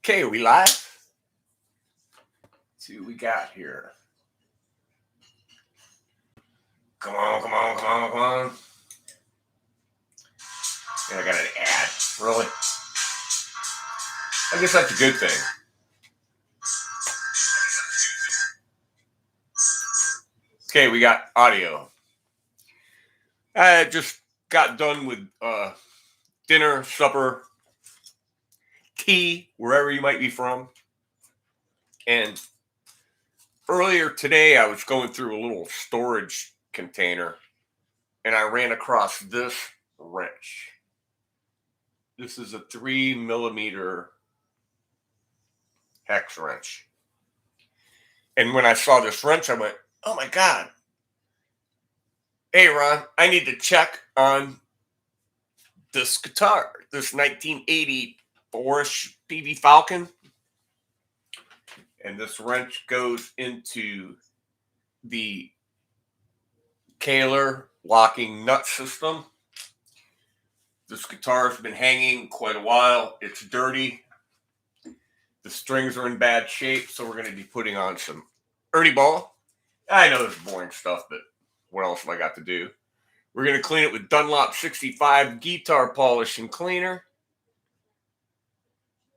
Okay, are we live? Let's see what we got here. Come on. Yeah, I got an ad. Really? I guess that's a good thing. Okay, we got audio. I just got done with dinner, supper, tea, wherever you might be from. And earlier today, I was going through a little storage container and I ran across this wrench. This is a 3mm hex wrench. And when I saw this wrench, I went, oh my God. Hey, Ron, I need to check on this guitar, this 1980 four-ish Peavey Falcon. And this wrench goes into the Kaler locking nut system. This guitar has been hanging quite a while. It's dirty. The strings are in bad shape, so we're going to be putting on some Ernie Ball. I know this is boring stuff, but what else have I got to do? We're going to clean it with Dunlop 65 guitar polish and cleaner.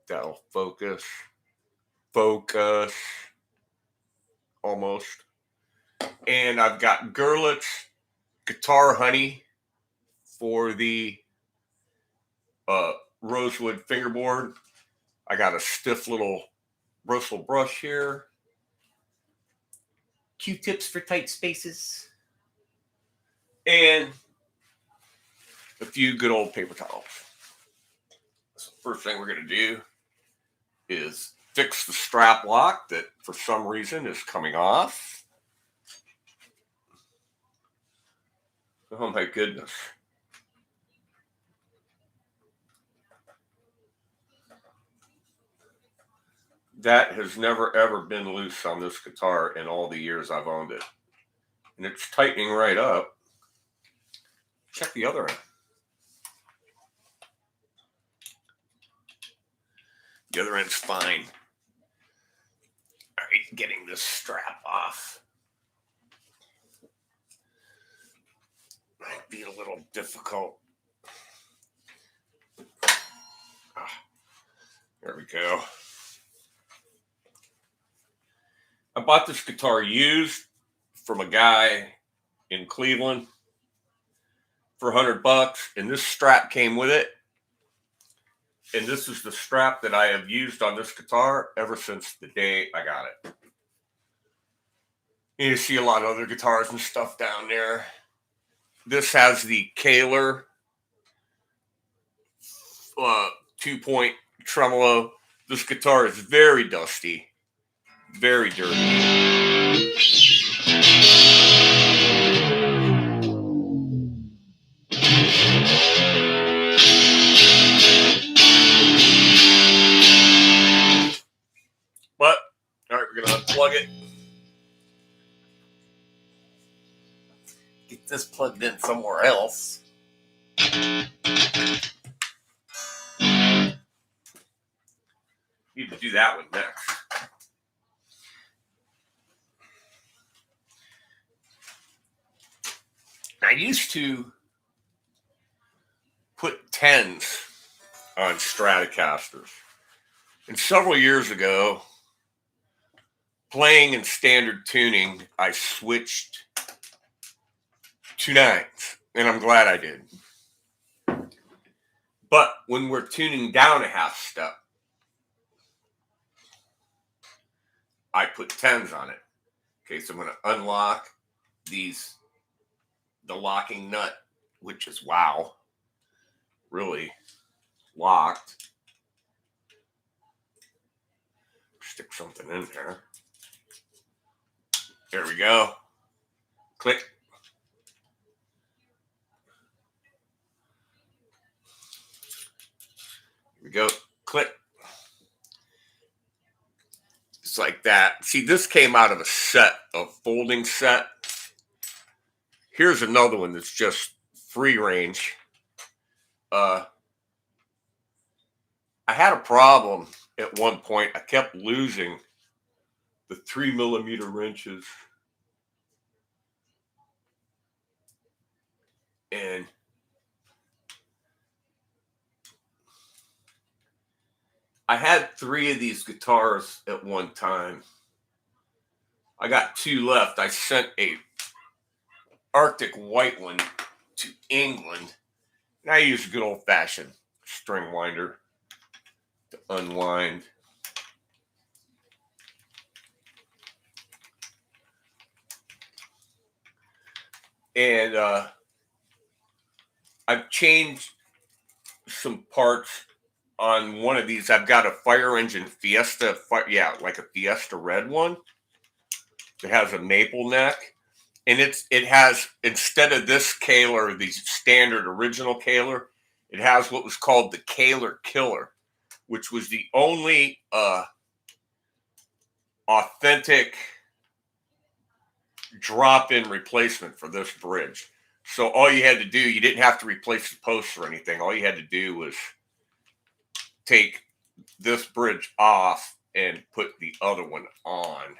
That'll focus. Almost. And I've got Gurlitt's Guitar Honey for the rosewood fingerboard. I got a stiff little bristle brush here. Q-tips for tight spaces. And a few good old paper towels. So first thing we're going to do is fix the strap lock that for some reason is coming off. Oh my goodness. That has never ever been loose on this guitar in all the years I've owned it. And it's tightening right up. Check the other end. The other end's fine. All right, getting this strap off might be a little difficult. There we go. I bought this guitar used from a guy in Cleveland for $100, and this strap came with it. And this is the strap that I have used on this guitar ever since the day I got it. You see a lot of other guitars and stuff down there. This has the Kaler 2-point tremolo. This guitar is very dusty, very dirty. But, all right, we're going to unplug it. Get this plugged in somewhere else. Need to do that one next. I used to put 10s on Stratocasters. And several years ago, playing in standard tuning, I switched to 9s. And I'm glad I did. But when we're tuning down a half step, I put 10s on it. Okay, so I'm going to unlock the locking nut, which is, wow, really locked. Stick something in there. There we go. Click. Here we go. Click. It's like that. See, this came out of a set, a folding set. Here's another one that's just free range. I had a problem at one point, I kept losing the 3mm wrenches. And I had 3 of these guitars at one time. I got 2 left. I sent a Arctic white one to England. And I use a good old-fashioned string winder to unwind. And I've changed some parts on one of these. I've got a fire engine Fiesta, like a Fiesta red one. It has a maple neck. And it has, instead of this Kaler, the standard original Kaler, it has what was called the Kaler Killer, which was the only authentic drop-in replacement for this bridge. So all you had to do, you didn't have to replace the posts or anything. All you had to do was take this bridge off and put the other one on.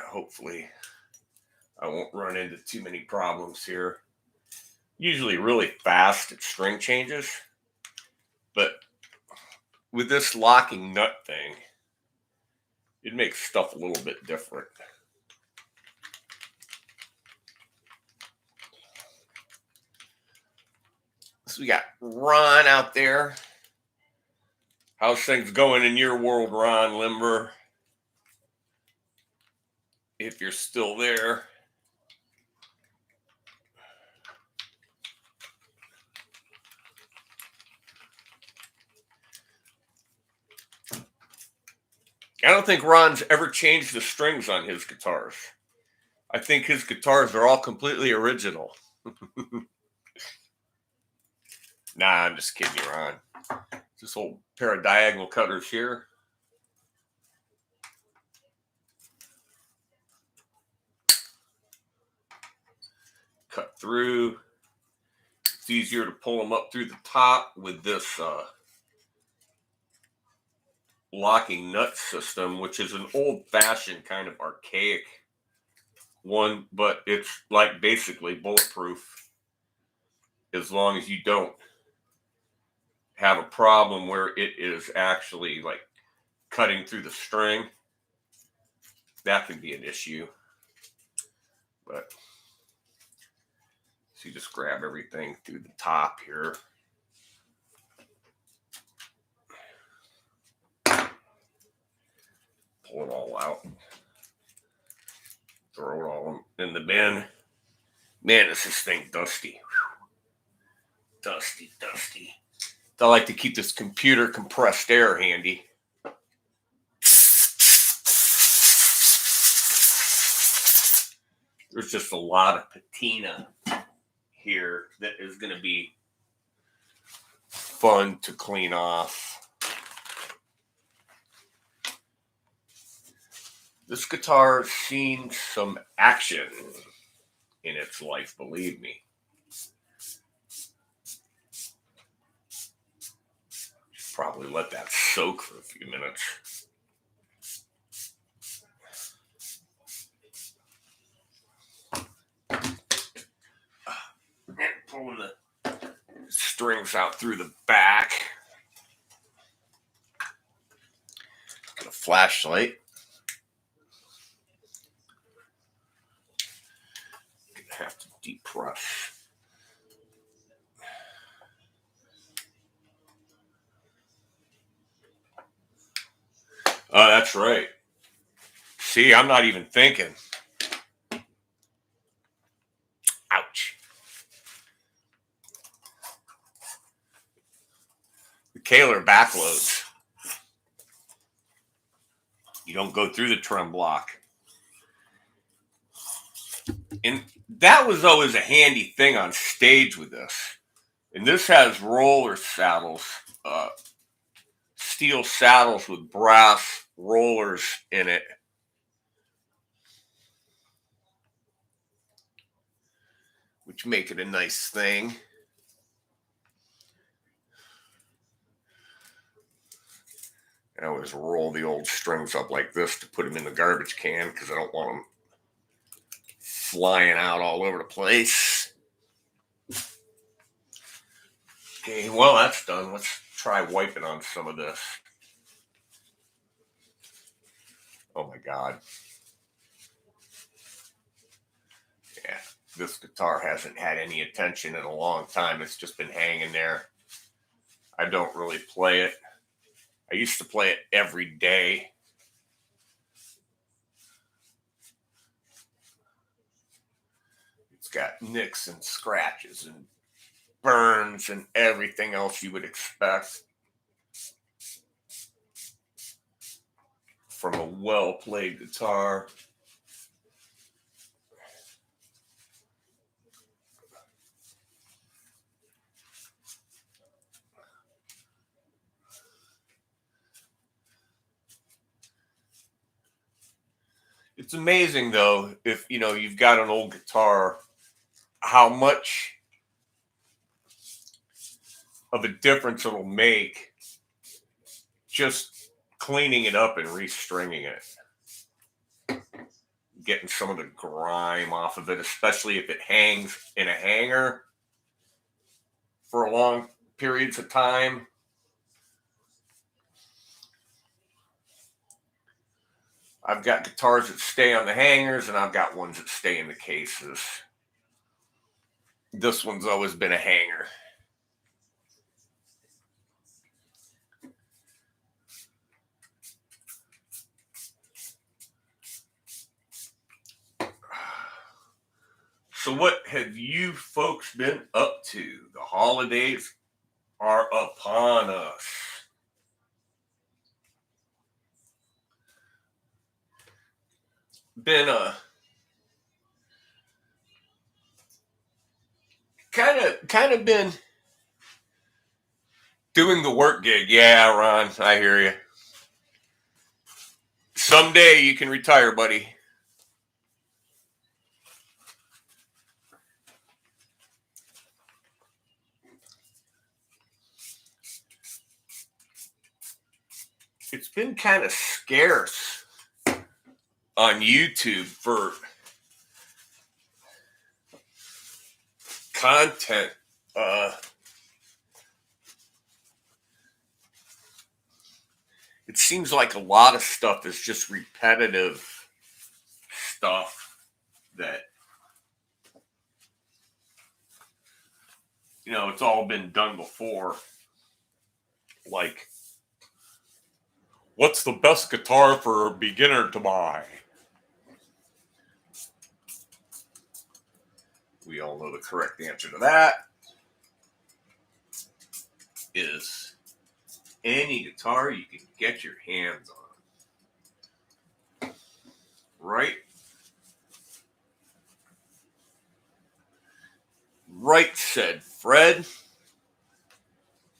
Hopefully I won't run into too many problems here. Usually really fast at string changes, but with this locking nut thing, it makes stuff a little bit different. So we got Ron out there. How's things going in your world, Ron Limber? If you're still there. I don't think Ron's ever changed the strings on his guitars. I think his guitars are all completely original. Nah, I'm just kidding you, Ron. This old pair of diagonal cutters here. Cut through. It's easier to pull them up through the top with this locking nut system, which is an old-fashioned kind of archaic one, but it's like basically bulletproof as long as you don't have a problem where it is actually like cutting through the string. That can be an issue. But so you just grab everything through the top here. Pull it all out. Throw it all in the bin. Man, is this thing dusty. Dusty, dusty. I like to keep this computer compressed air handy. There's just a lot of patina here that is going to be fun to clean off. This guitar has seen some action in its life, believe me. Should probably let that soak for a few minutes. Pulling the strings out through the back. Got a flashlight. Gonna have to depress. Oh, that's right. See, I'm not even thinking. Ouch. The Kaler backloads. You don't go through the trem block. And that was always a handy thing on stage with this. And this has roller saddles, steel saddles with brass rollers in it. Which make it a nice thing. I always roll the old strings up like this to put them in the garbage can because I don't want them flying out all over the place. Okay, well, that's done. Let's try wiping on some of this. Oh my God. Yeah, this guitar hasn't had any attention in a long time. It's just been hanging there. I don't really play it. I used to play it every day. It's got nicks and scratches and burns and everything else you would expect from a well-played guitar. It's amazing though, if you've got an old guitar, how much of a difference it'll make just cleaning it up and restringing it, getting some of the grime off of it, especially if it hangs in a hanger for long periods of time. I've got guitars that stay on the hangers and I've got ones that stay in the cases. This one's always been a hanger. So what have you folks been up to? The holidays are upon us. Been kind of been doing the work gig. Yeah, Ron, I hear you. Someday you can retire, buddy. It's been kind of scarce on YouTube for content. It seems like a lot of stuff is just repetitive stuff that it's all been done before. Like, what's the best guitar for a beginner to buy? We all know the correct answer to that is any guitar you can get your hands on. Right? Right, said Fred.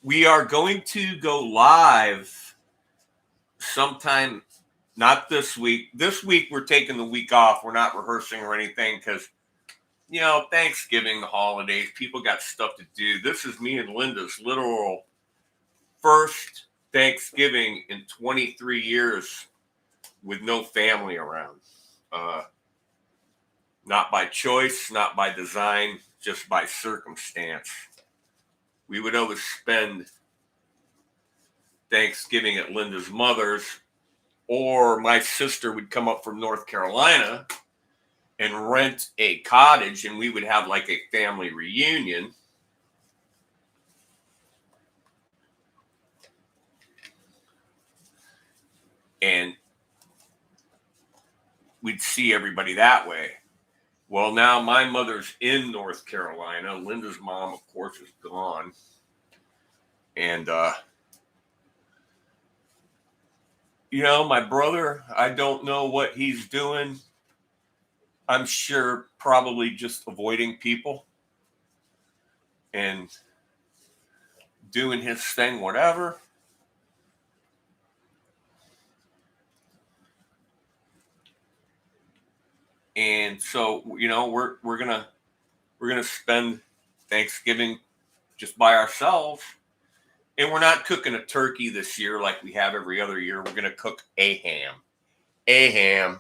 We are going to go live sometime, not this week. This week we're taking the week off. We're not rehearsing or anything because, Thanksgiving, the holidays, people got stuff to do. This is me and Linda's literal first Thanksgiving in 23 years with no family around. Not by choice, not by design, just by circumstance. We would always spend Thanksgiving at Linda's mother's, or my sister would come up from North Carolina and rent a cottage, and we would have like a family reunion. And we'd see everybody that way. Well, now my mother's in North Carolina. Linda's mom, of course, is gone. And, my brother, I don't know what he's doing. I'm sure probably just avoiding people and doing his thing, whatever. And so, we're gonna spend Thanksgiving just by ourselves. And we're not cooking a turkey this year like we have every other year. We're going to cook a ham. A ham.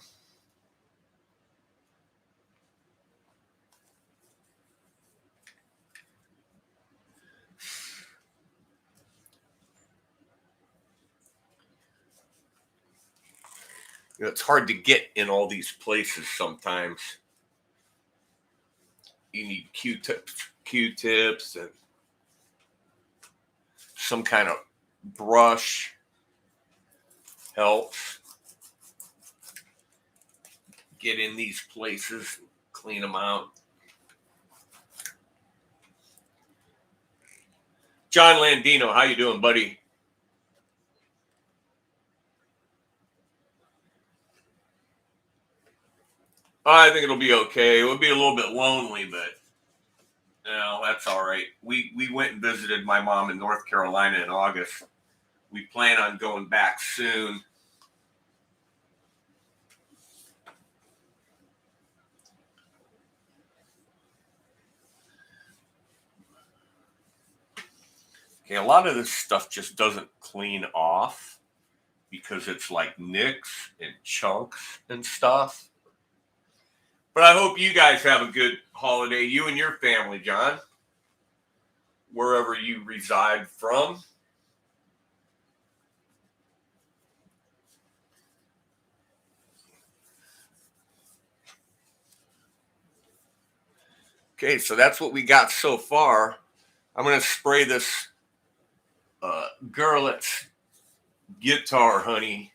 You know, it's hard to get in all these places sometimes. You need Q-tips and some kind of brush helps get in these places, clean them out. John Landino, how you doing, buddy? I think it'll be okay. It would be a little bit lonely, but no, that's all right. We went and visited my mom in North Carolina in August. We plan on going back soon. Okay, a lot of this stuff just doesn't clean off because it's like nicks and chunks and stuff. But I hope you guys have a good holiday, you and your family, John, wherever you reside from. Okay, so that's what we got so far. I'm going to spray this Girlet's guitar honey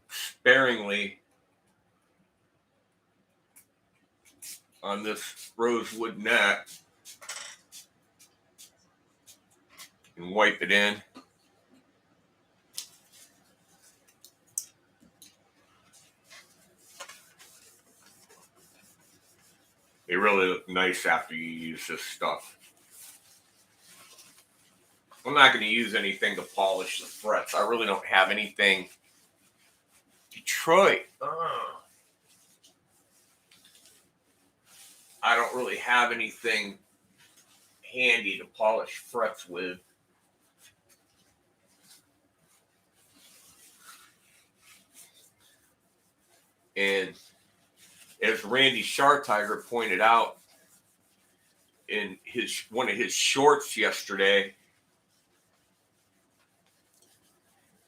sparingly on this rosewood neck and wipe it in. They really look nice after you use this stuff. I'm not going to use anything to polish the frets. I really don't have anything. Detroit. I don't really have anything handy to polish frets with. And as Randy Schartiger pointed out in one of his shorts yesterday,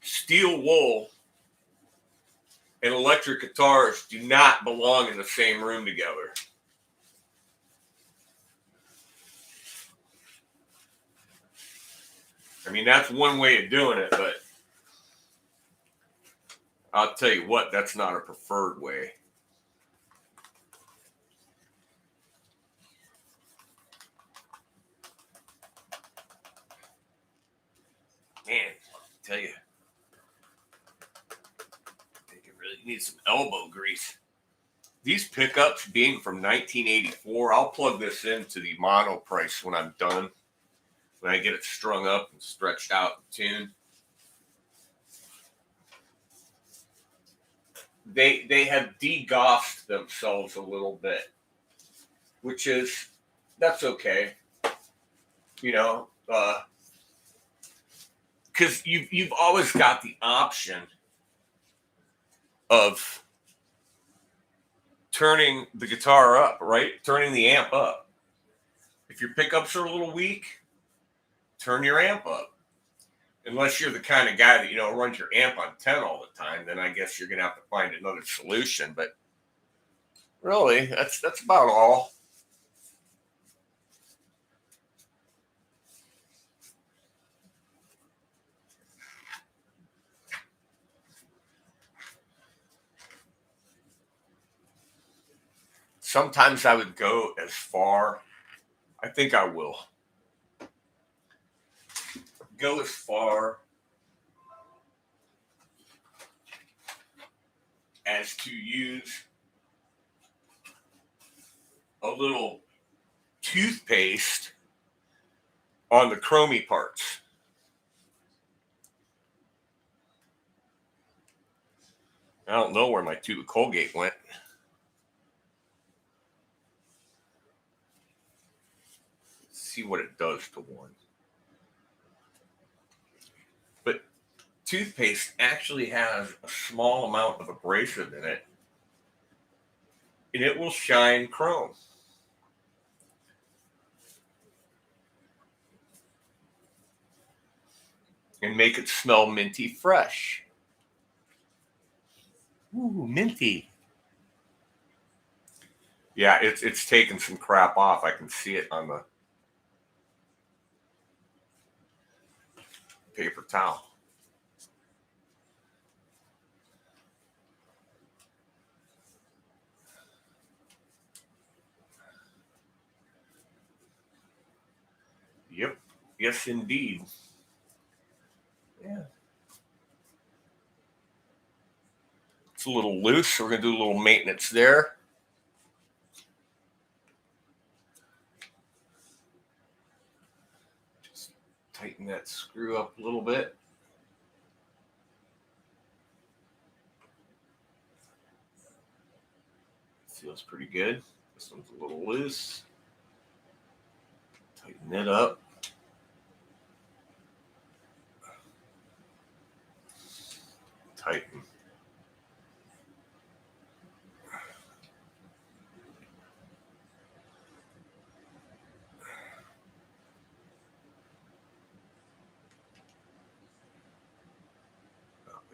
steel wool and electric guitars do not belong in the same room together. I mean, that's one way of doing it, but I'll tell you what, that's not a preferred way. Man, I tell you, I think it really needs some elbow grease. These pickups being from 1984, I'll plug this into the mono price when I'm done. When I get it strung up and stretched out and tuned. They have degossed themselves a little bit, which is, that's okay. You know, because you've always got the option of turning the guitar up, right? Turning the amp up. If your pickups are a little weak, turn your amp up. Unless you're the kind of guy that, you know, runs your amp on 10 all the time, then I guess you're going to have to find another solution. But really, that's about all. Sometimes I would go as far, I think I will go as far as to use a little toothpaste on the chromey parts. I don't know where my tube of Colgate went. Let's see what it does to one. But toothpaste actually has a small amount of abrasive in it, and it will shine chrome. And make it smell minty fresh. Ooh, minty. Yeah, it's taking some crap off. I can see it on the paper towel. Yep. Yes, indeed. Yeah. It's a little loose, so we're going to do a little maintenance there. Just tighten that screw up a little bit. Feels pretty good. This one's a little loose. Tighten it up. Tighten.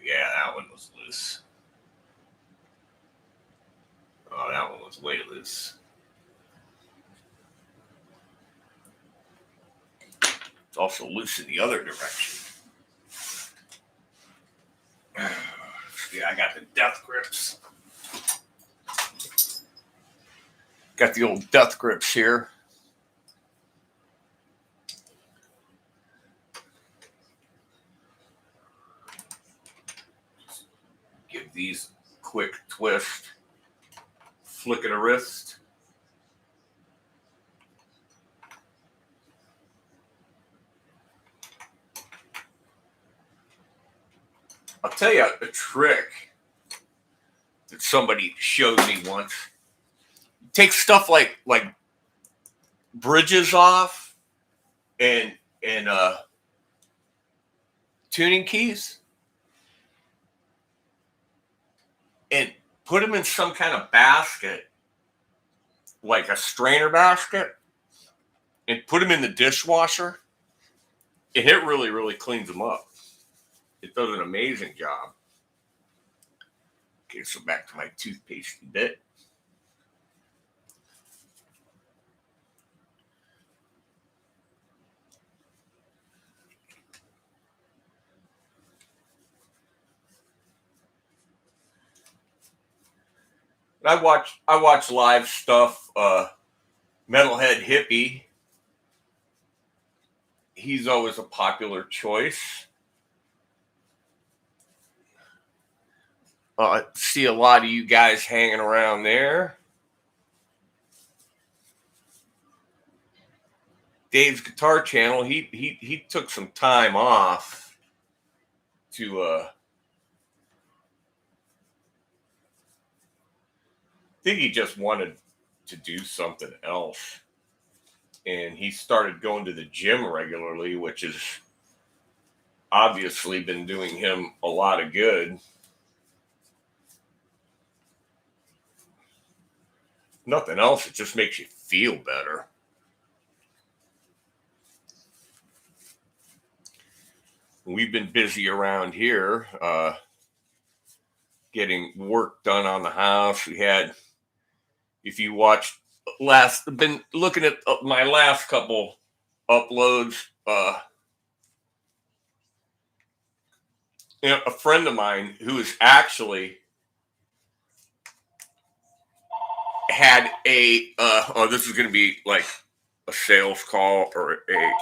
Yeah, that one was loose. Oh, that one was way loose. It's also loose in the other direction. Yeah, I got the death grips. Got the old death grips here. Give these a quick twist. Flick of the wrist. I'll tell you a trick that somebody showed me once. Take stuff like bridges off and tuning keys and put them in some kind of basket, like a strainer basket, and put them in the dishwasher, and it really, really cleans them up. It does an amazing job. Okay, so back to my toothpaste bit. I watch live stuff. Metalhead Hippie. He's always a popular choice. See a lot of you guys hanging around there. Dave's Guitar Channel. He took some time off to I think he just wanted to do something else. And he started going to the gym regularly, which has obviously been doing him a lot of good. Nothing else, it just makes you feel better. We've been busy around here getting work done on the house. We had, if you watched been looking at my last couple uploads, a friend of mine who is actually had a this is going to be like a sales call or a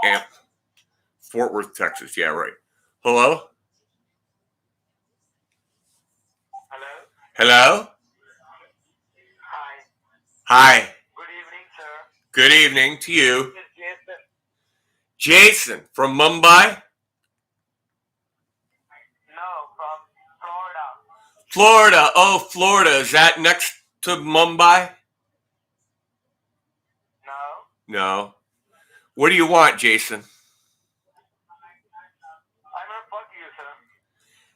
amp. Fort Worth, Texas. Yeah, right. Hello? Hello? Hi. Good evening, sir. Good evening to you. This is Jason. Jason from Mumbai? No, from Florida. Florida. Oh, Florida. Is that next to Mumbai? No. No. What do you want, Jason? I'm gonna fuck you, sir.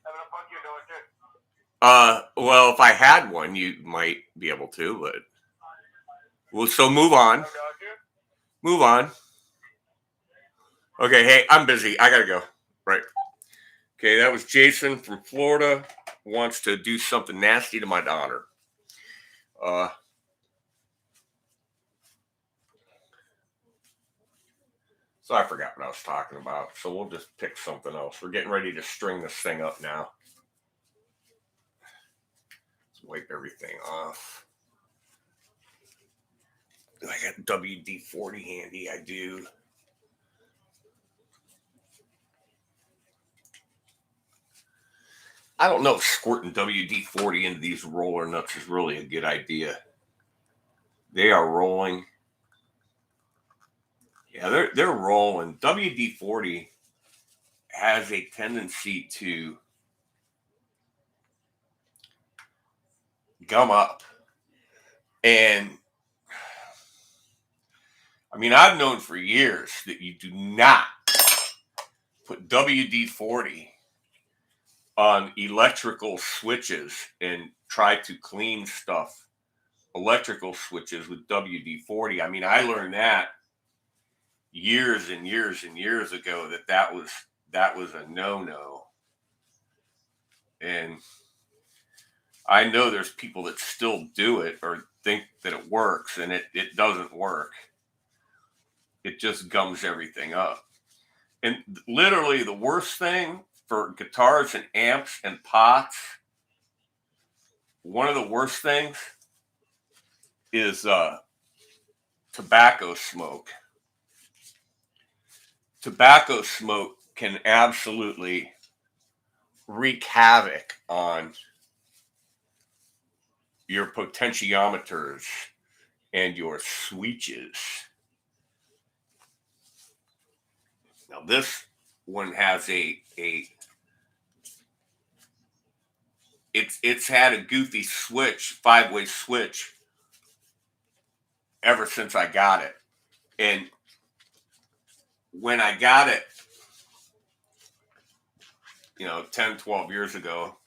I'm gonna fuck your daughter. Well, if I had one, you might be able to, but well, so move on. Your daughter? Move on. Okay, hey, I'm busy. I gotta go. Right. Okay, that was Jason from Florida. Wants to do something nasty to my daughter. So I forgot what I was talking about. So we'll just pick something else. We're getting ready to string this thing up now. Let's wipe everything off. I got WD-40 handy. I do. I don't know if squirting WD-40 into these roller nuts is really a good idea. They are rolling. Yeah, they're rolling. WD-40 has a tendency to gum up. And I mean, I've known for years that you do not put WD-40 on electrical switches and try to clean stuff, electrical switches with WD-40. I mean, I learned that years and years and years ago that was a no-no. And I know there's people that still do it or think that it works, and it doesn't work. It just gums everything up. And literally the worst thing for guitars and amps and pots, one of the worst things is tobacco smoke. Tobacco smoke can absolutely wreak havoc on your potentiometers and your switches. Now this one has it's had a goofy switch, 5-way switch ever since I got it. And when I got it, 10, 12 years ago,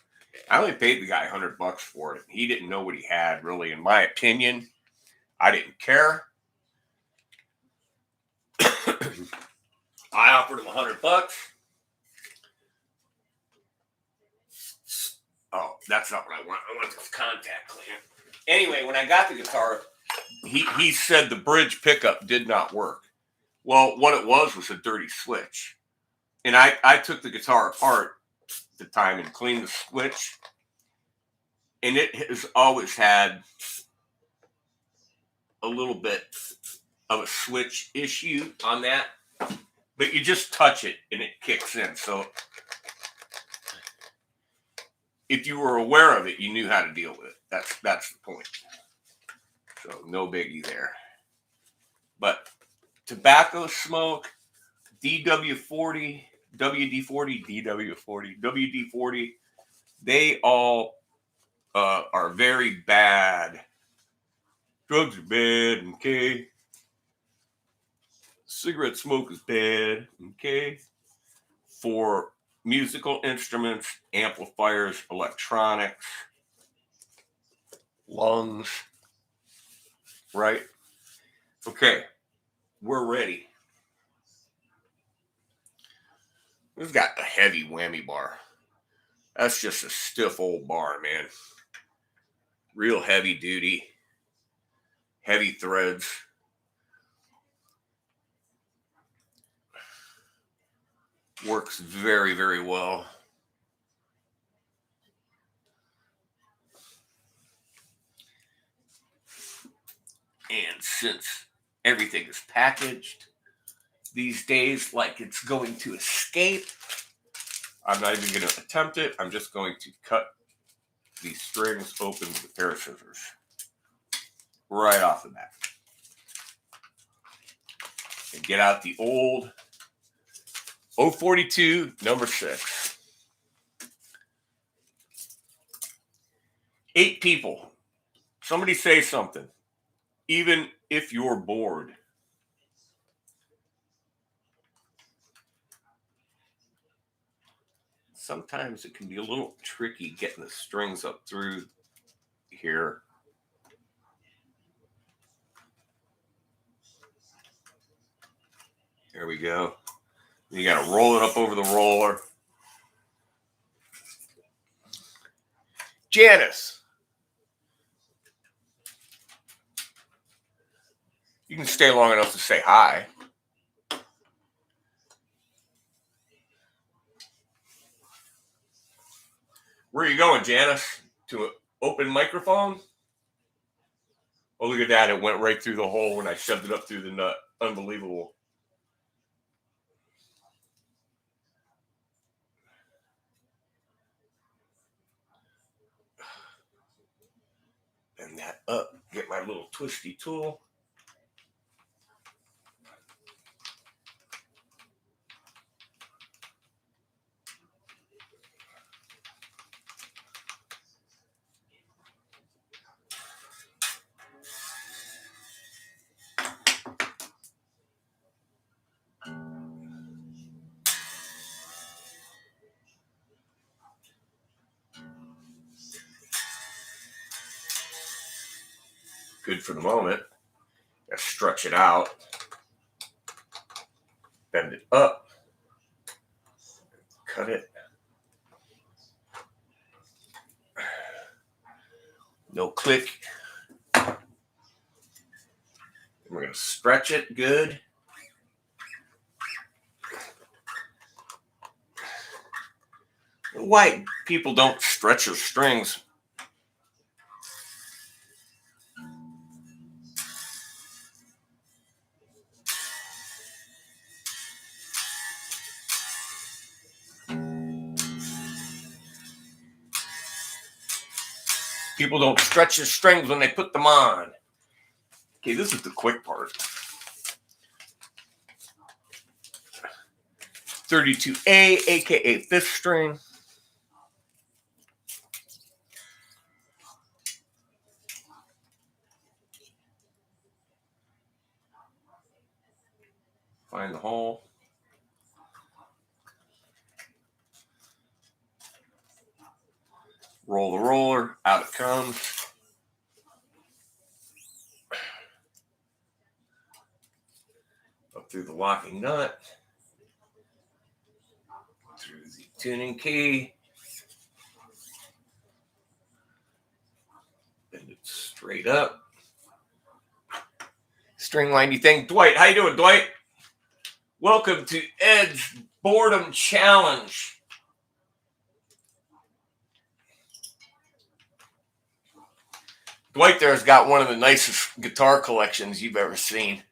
I only paid the guy $100 for it. He didn't know what he had, really. In my opinion, I didn't care. I offered him $100. Oh, that's not what I want. I want this contact cleaner. Anyway, when I got the guitar, he said the bridge pickup did not work. Well, what it was a dirty switch. And I took the guitar apart at the time and cleaned the switch. And it has always had a little bit of a switch issue on that. But you just touch it and it kicks in. So if you were aware of it, you knew how to deal with it. That's the point. So no biggie there. But tobacco smoke, DW40, WD-40, DW40, WD-40, they all are very bad. Drugs are bad, okay? Cigarette smoke is bad, okay? For musical instruments, amplifiers, electronics, lungs, right? Okay, we're ready. We've got a heavy whammy bar. That's just a stiff old bar, man. Real heavy duty, heavy threads. Works very, very well. And since everything is packaged these days like it's going to escape, I'm not even going to attempt it. I'm just going to cut these strings open with a pair of scissors right off the bat. And get out the old 042 number 6. 8 people. Somebody say something. Even if you're bored, sometimes it can be a little tricky getting the strings up through here. There we go. You got to roll it up over the roller. Janice, you can stay long enough to say hi. Where are you going, Janice? To an open microphone? Oh, look at that. It went right through the hole when I shoved it up through the nut. Unbelievable. Bend that up. Get my little twisty tool. Good for the moment. Gotta stretch it out. Bend it up. Cut it. No click. We're gonna stretch it good. Why people don't stretch their strings? People don't stretch their strings when they put them on. Okay, this is the quick part. 32A, aka fifth string. Find the hole. Roll the roller, out it comes. Up through the locking nut. Through the tuning key. Bend it straight up. String windy thing. Dwight, how you doing, Dwight? Welcome to Ed's Boredom Challenge. Dwight there's got one of the nicest guitar collections you've ever seen.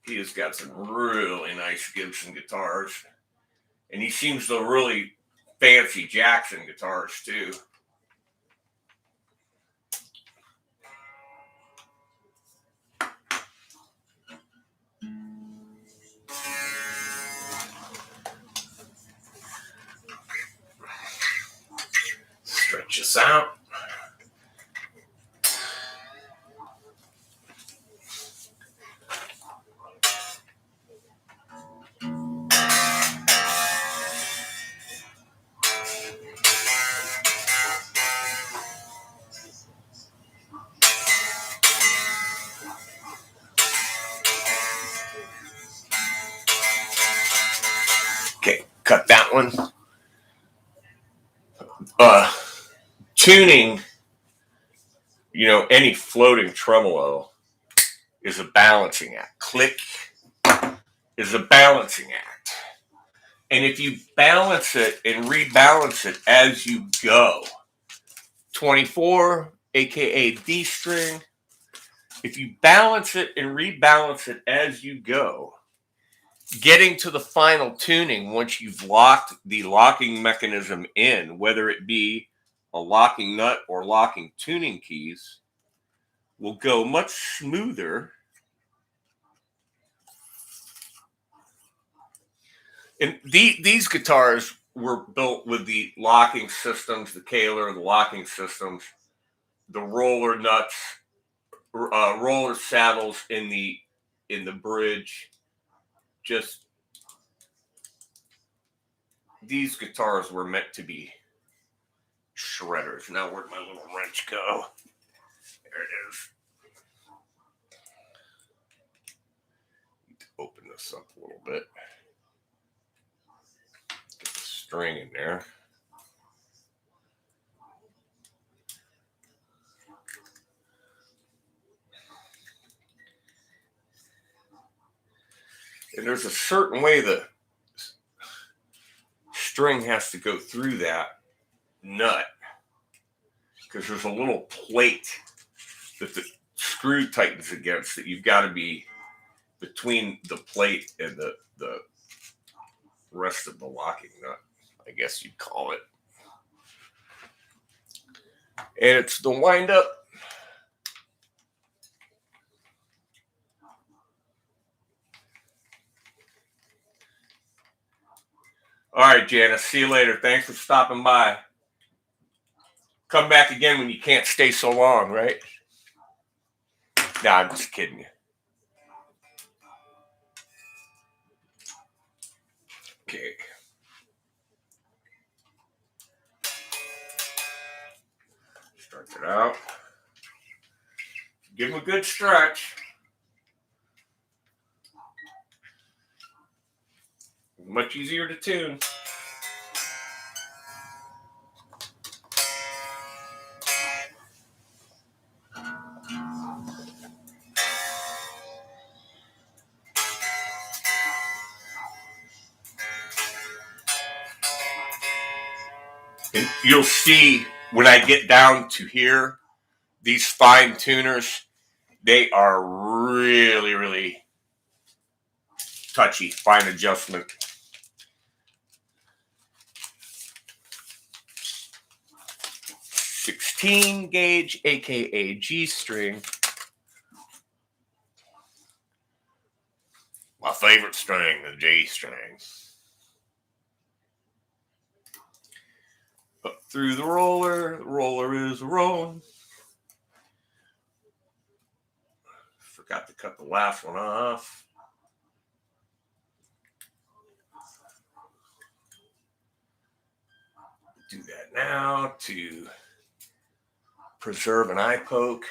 He has got some really nice Gibson guitars. And he seems to really fancy Jackson guitars too. Stretch this out. Okay, cut that one. Tuning, any floating tremolo is a balancing act. Click is a balancing act. And if you balance it and rebalance it as you go, 24, aka D string, if you balance it and rebalance it as you go, getting to the final tuning, once you've locked the locking mechanism in, whether it be a locking nut or locking tuning keys, will go much smoother. And these guitars were built with the locking systems, the Kaler, the locking systems, the roller nuts, roller saddles in the bridge, just these guitars were meant to be shredders. Now where'd my little wrench go? There it is. Need to open this up a little bit. Get the string in there. And there's a certain way the string has to go through that nut, because there's a little plate that the screw tightens against that you've got to be between the plate and the rest of the locking nut, I guess you'd call it. And it's the wind up. All right, Janice, see you later. Thanks for stopping by. Come back again when you can't stay so long, right? Nah, I'm just kidding you. Okay. Stretch it out. Give them a good stretch. Much easier to tune. And you'll see when I get down to here, these fine tuners, they are really, really touchy, fine adjustment. .16 gauge, aka G string. My favorite string, the G string. Up through the roller is rolling. Forgot to cut the last one off. Do that now to preserve an eye poke.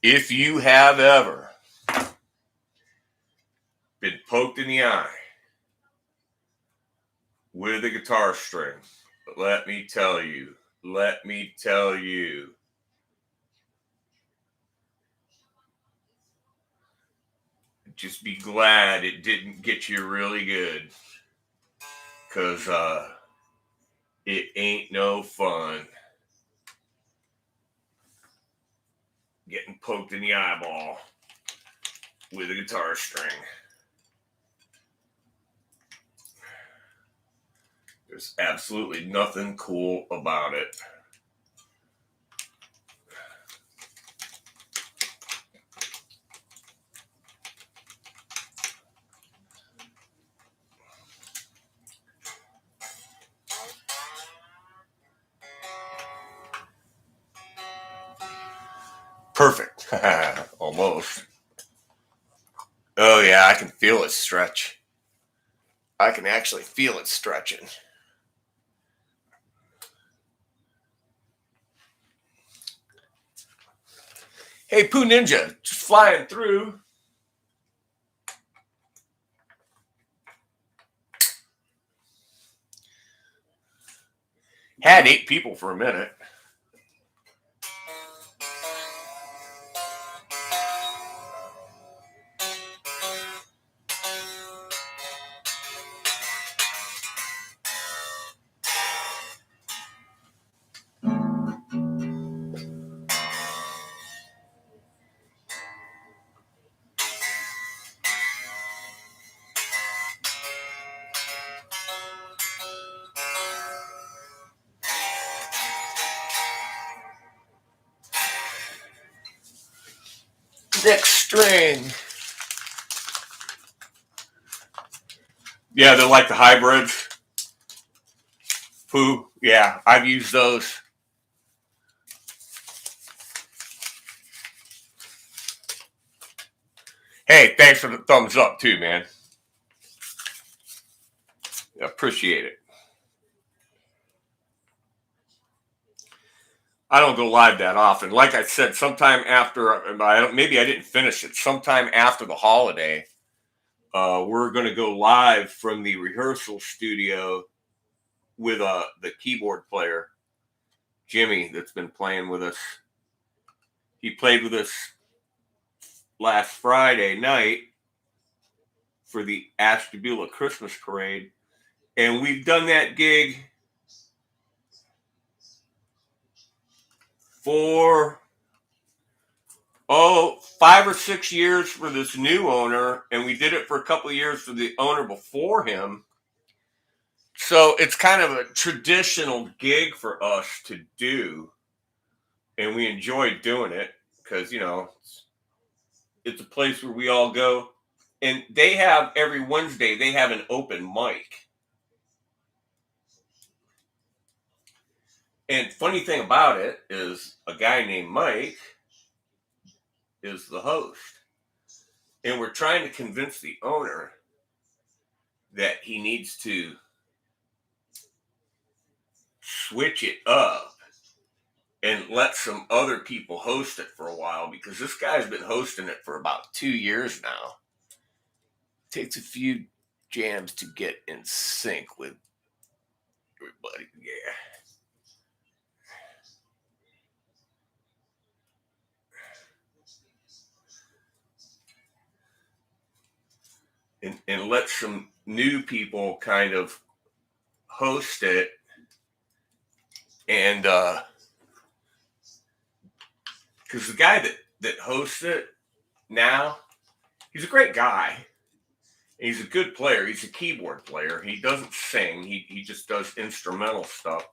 If you have ever been poked in the eye with a guitar string, let me tell you, just be glad it didn't get you really good, because it ain't no fun getting poked in the eyeball with a guitar string. There's absolutely nothing cool about it. Perfect. Almost. Oh yeah, I can feel it stretch. I can actually feel it stretching. Hey, Pooh Ninja, just flying through. Had 8 people for a minute. Next string. Yeah, they're like the hybrids. Pooh, yeah, I've used those. Hey, thanks for the thumbs up too, man. I appreciate it. I don't go live that often. Like I said, sometime after, maybe I didn't finish it. Sometime after the holiday, we're going to go live from the rehearsal studio with the keyboard player, Jimmy, that's been playing with us. He played with us last Friday night for the Ashtabula Christmas Parade. And we've done that gig for 5 or 6 years for this new owner, and we did it for a couple of years for the owner before him. So it's kind of a traditional gig for us to do, and we enjoy doing it because, it's a place where we all go. And they have, every Wednesday, they have an open mic. And funny thing about it is a guy named Mike is the host. And we're trying to convince the owner that he needs to switch it up and let some other people host it for a while, because this guy's been hosting it for about 2 years now. Takes a few jams to get in sync with everybody. Yeah. And let some new people kind of host it. And because the guy that hosts it now, he's a great guy. He's a good player. He's a keyboard player. He doesn't sing. He just does instrumental stuff.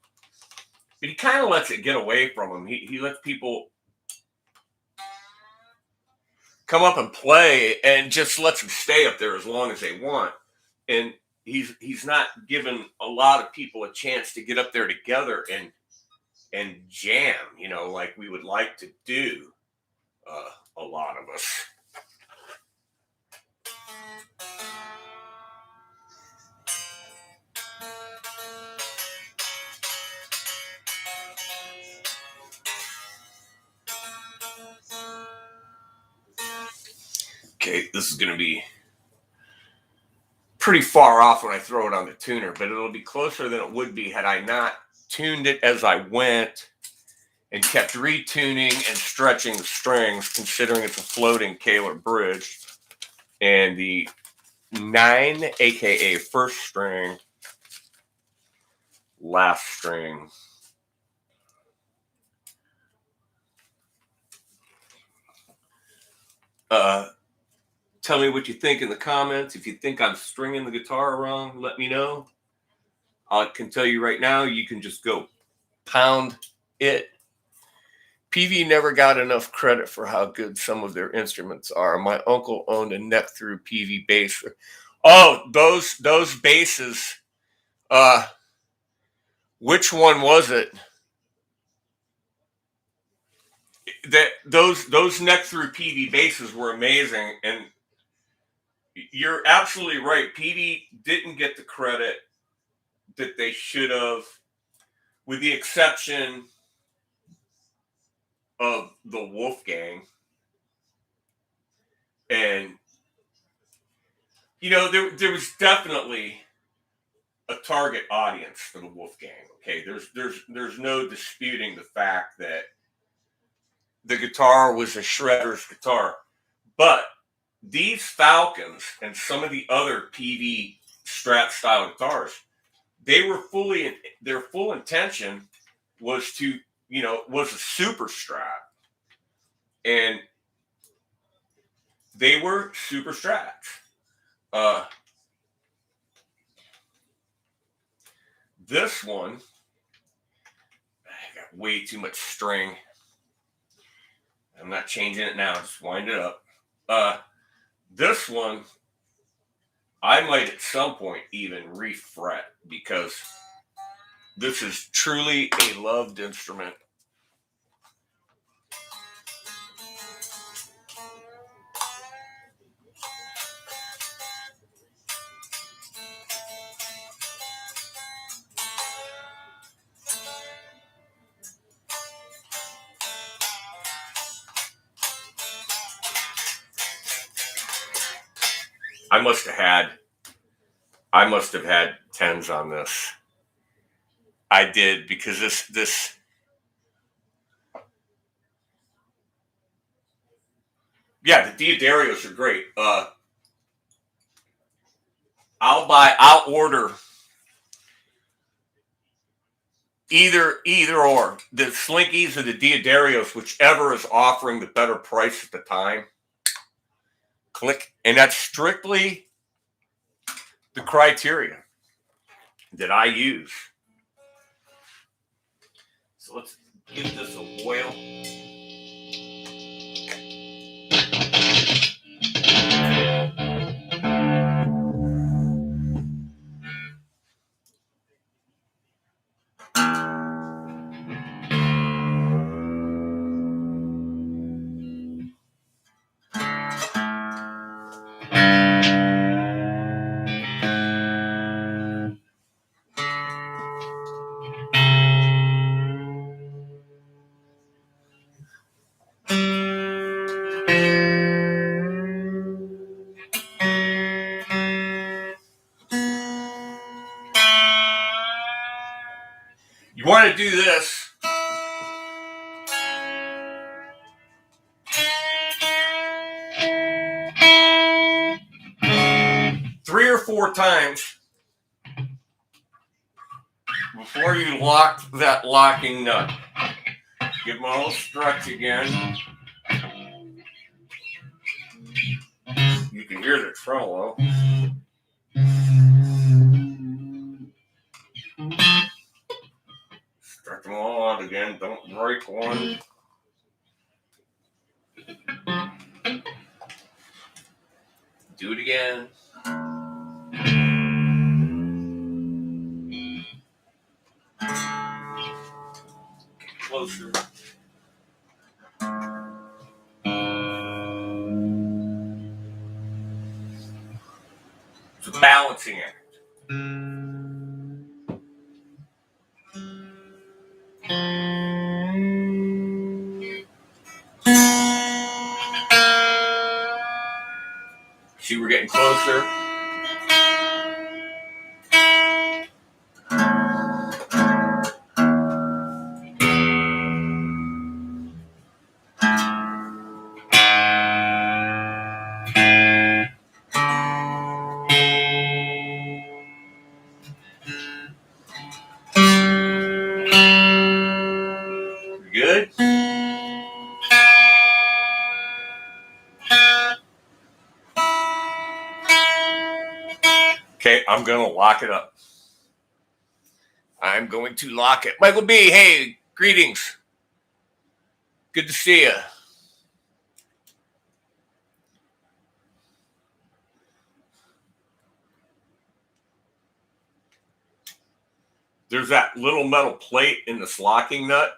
But he kind of lets it get away from him. He lets people come up and play and just lets them stay up there as long as they want. And he's not giving a lot of people a chance to get up there together and jam, like we would like to do, a lot of us. Okay, this is going to be pretty far off when I throw it on the tuner, but it'll be closer than it would be had I not tuned it as I went and kept retuning and stretching the strings, considering it's a floating Kaler bridge. And the 9, aka first string, last string. Tell me what you think in the comments. If you think I'm stringing the guitar wrong, let me know. I can tell you right now, you can just go pound it. Peavey never got enough credit for how good some of their instruments are. My uncle owned a neck-through Peavey bass. Oh, those basses. Which one was it? Those neck-through Peavey basses were amazing, and you're absolutely right. Peavey didn't get the credit that they should have, with the exception of the Wolfgang. And there was definitely a target audience for the Wolfgang. Okay, there's no disputing the fact that the guitar was a shredder's guitar, but these Falcons and some of the other Peavey Strat style guitars, their full intention was was a super Strat, and they were super Strats. This one, I got way too much string. I'm not changing it now. Just wind it up. This one, I might at some point even refret, because this is truly a loved instrument. I must have had tens on this. I did, because this yeah, the Diodarios are great. I'll order either or the Slinkies or the Diodarios, whichever is offering the better price at the time. Click, and that's strictly the criteria that I use. So let's give this a boil. You want to do this three or four times before you lock that locking nut. Give them a little stretch again. You can hear the tremolo. Stretch them all out again. Don't break one. Do it again. Get closer. It's a balancing act. See, we're getting closer. Good. Okay, I'm going to lock it up. I'm going to lock it. Michael B., hey, greetings. Good to see you. There's that little metal plate in this locking nut.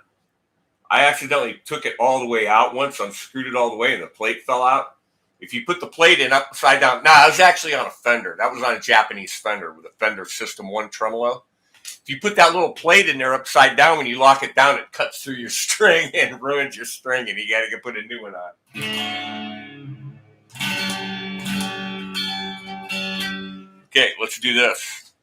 I accidentally took it all the way out once, unscrewed it all the way, and the plate fell out. If you put the plate in upside down, I was actually on a Fender. That was on a Japanese Fender with a Fender System 1 tremolo. If you put that little plate in there upside down, when you lock it down, it cuts through your string and ruins your string, and you got to put a new one on. Okay, let's do this.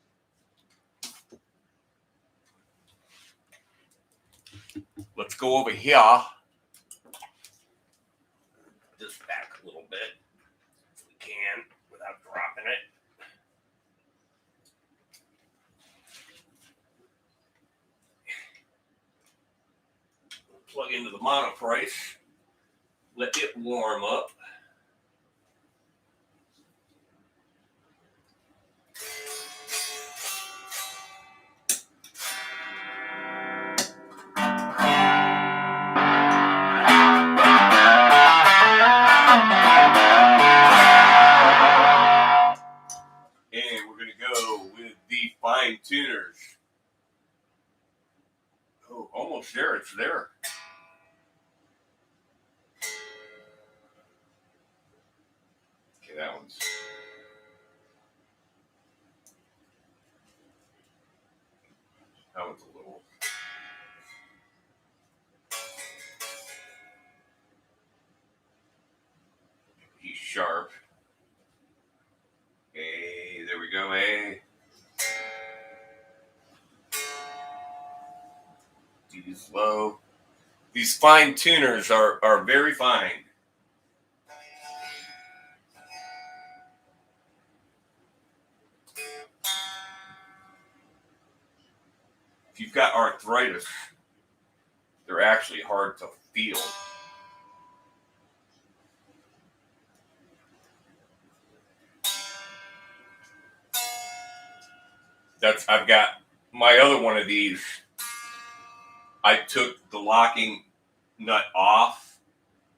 Let's go over here. Just back a little bit, if we can, without dropping it. Plug into the monoprice. Let it warm up. And we're going to go with the fine tuners. Oh, almost there. It's there. Okay, that one's a little. He's sharp. Use low. These fine tuners are very fine. If you've got arthritis, they're actually hard to feel. I've got my other one of these. I took the locking nut off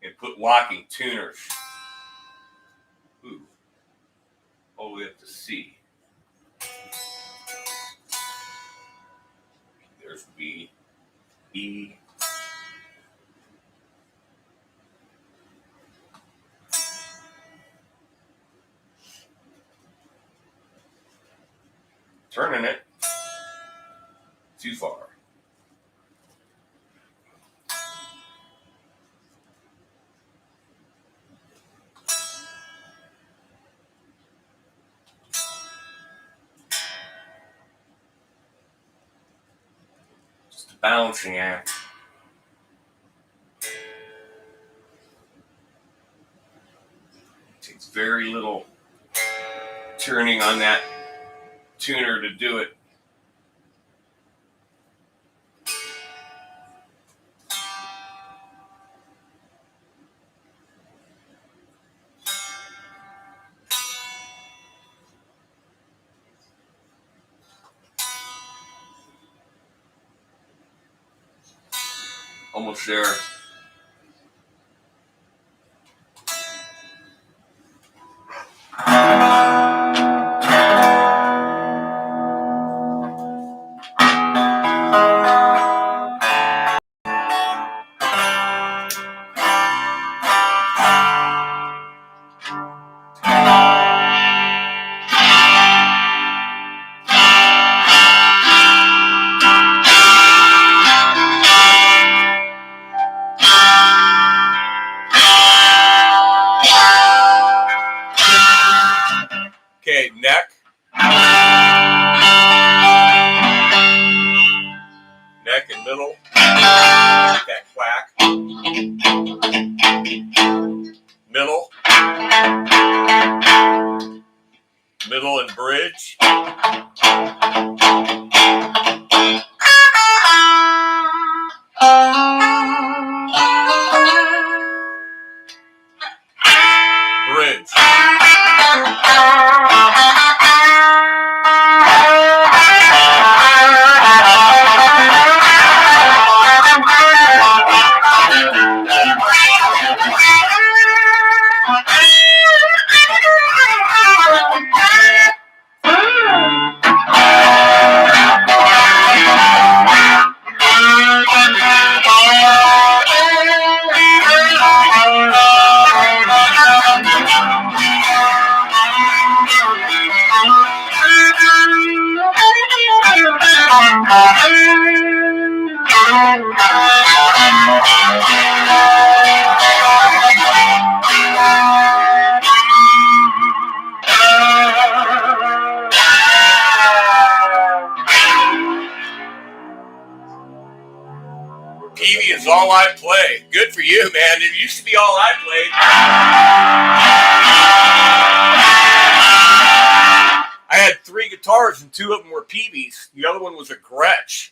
and put locking tuners. Ooh. All the way up to C. There's B, E. Turning it too far. Just a balancing act. It takes very little turning on that tuner to do it. Almost there. Okay, neck. Neck and middle. That whack. Middle. Middle and bridge. Bridge. Peavey is all I play. Good for you, man. It used to be all I played. I had 3 guitars and 2 of them were Peaveys. The other one was a Gretsch.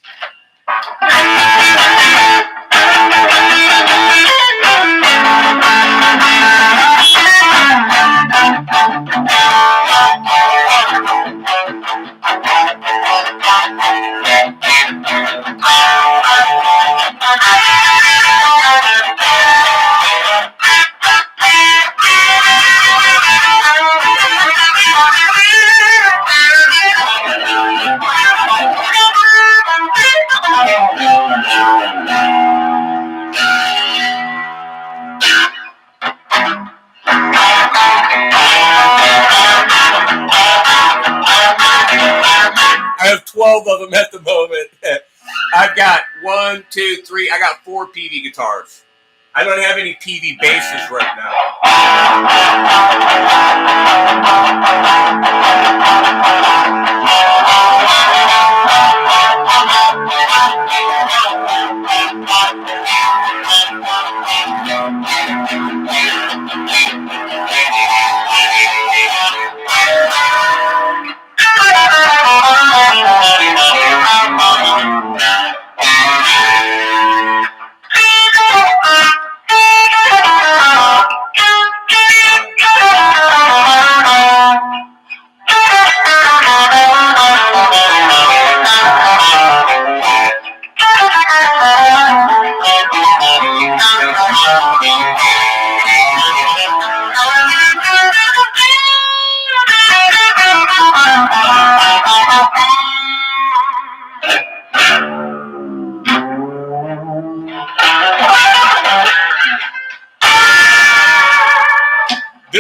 I have 12 of them at the moment. I've got 1, 2, 3. I got 4 Peavey guitars. I don't have any Peavey basses right now.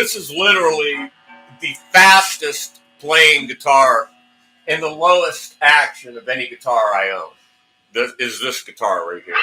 This is literally the fastest playing guitar and the lowest action of any guitar I own. This is this guitar right here.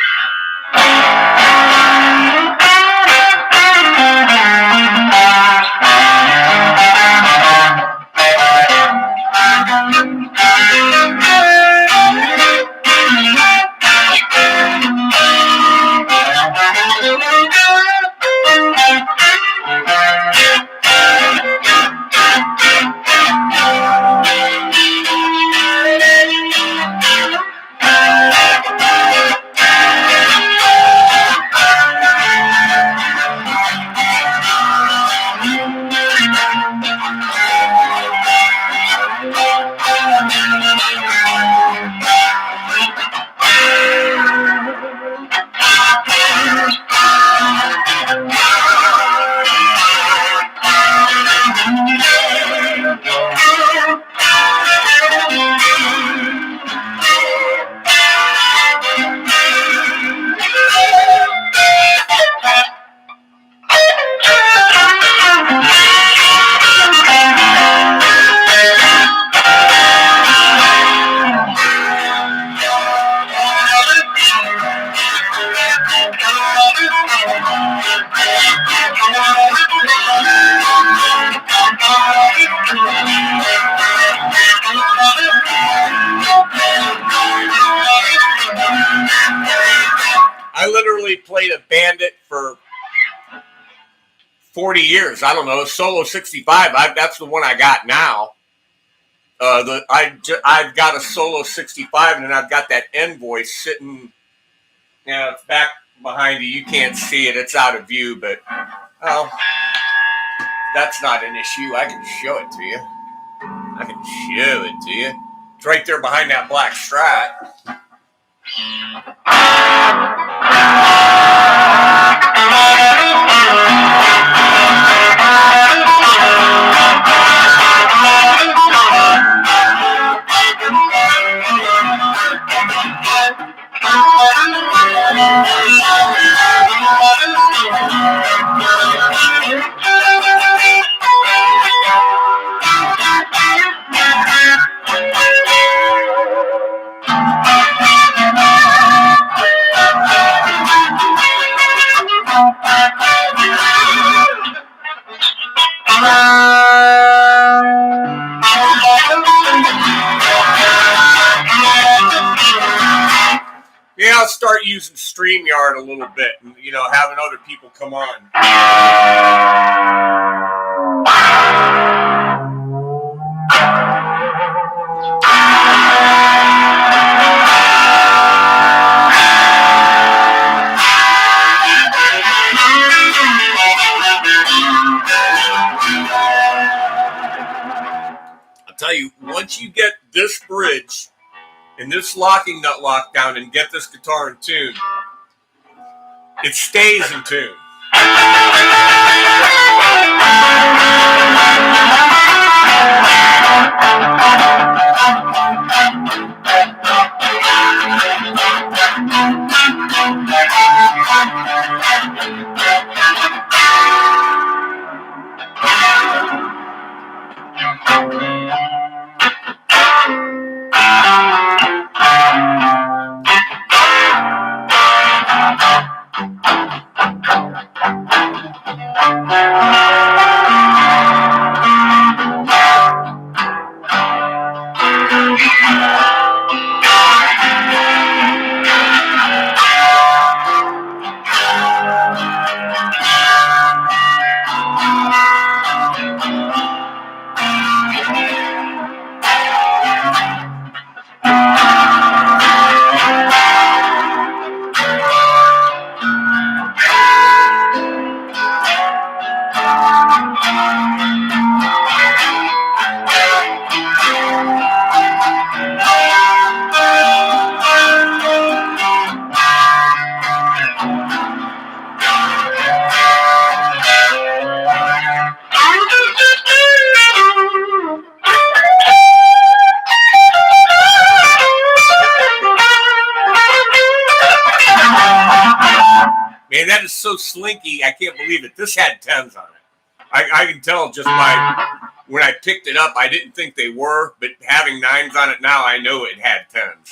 I literally played a Bandit for 40 years. I don't know, Solo 65. That's the one I got now. I've got a Solo 65, and then I've got that Envoy sitting. Yeah, it's back behind you. You can't see it; it's out of view. But that's not an issue. I can show it to you. It's right there behind that black Strat. Yeah, I'll start using StreamYard a little bit and, having other people come on. I'll tell you, once you get this bridge and this locking nut locked down and get this guitar in tune, it stays in tune. Man, that is so slinky. I can't believe it. This had 10s on it. I can tell just by when I picked it up, I didn't think they were, but having 9s on it now, I know it had 10s.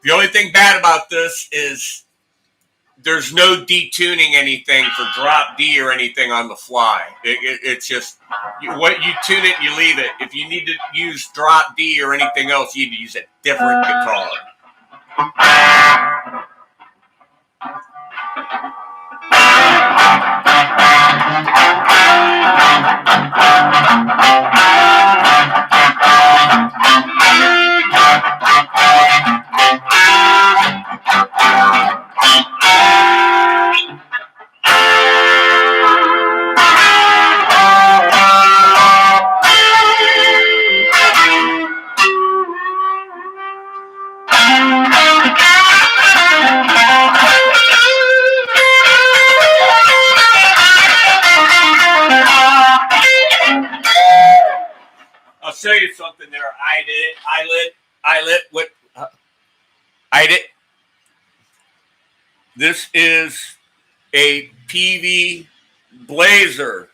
The only thing bad about this is there's no detuning anything for drop D or anything on the fly. It's just what you tune it, you leave it. If you need to use drop D or anything else, you need to use a different guitar. I'll show you something there. Eyelid. This is a Peavey Blazer.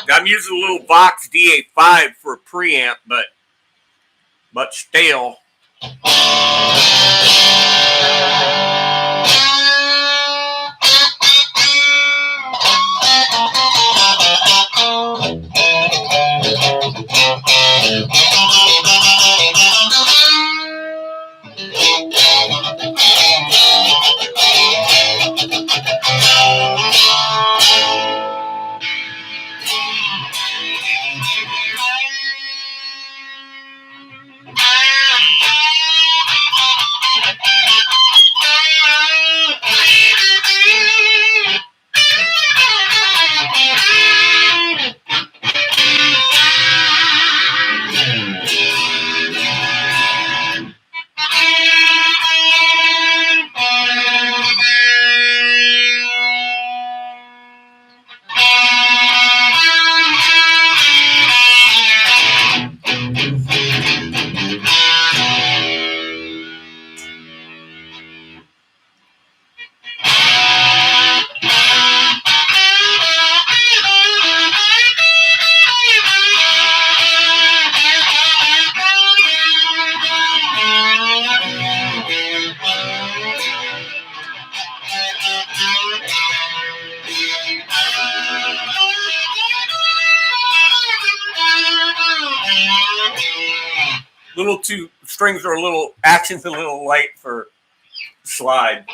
I'm using a little Vox DA5 for a preamp, but stale. Strings are a little, action's a little light for slide.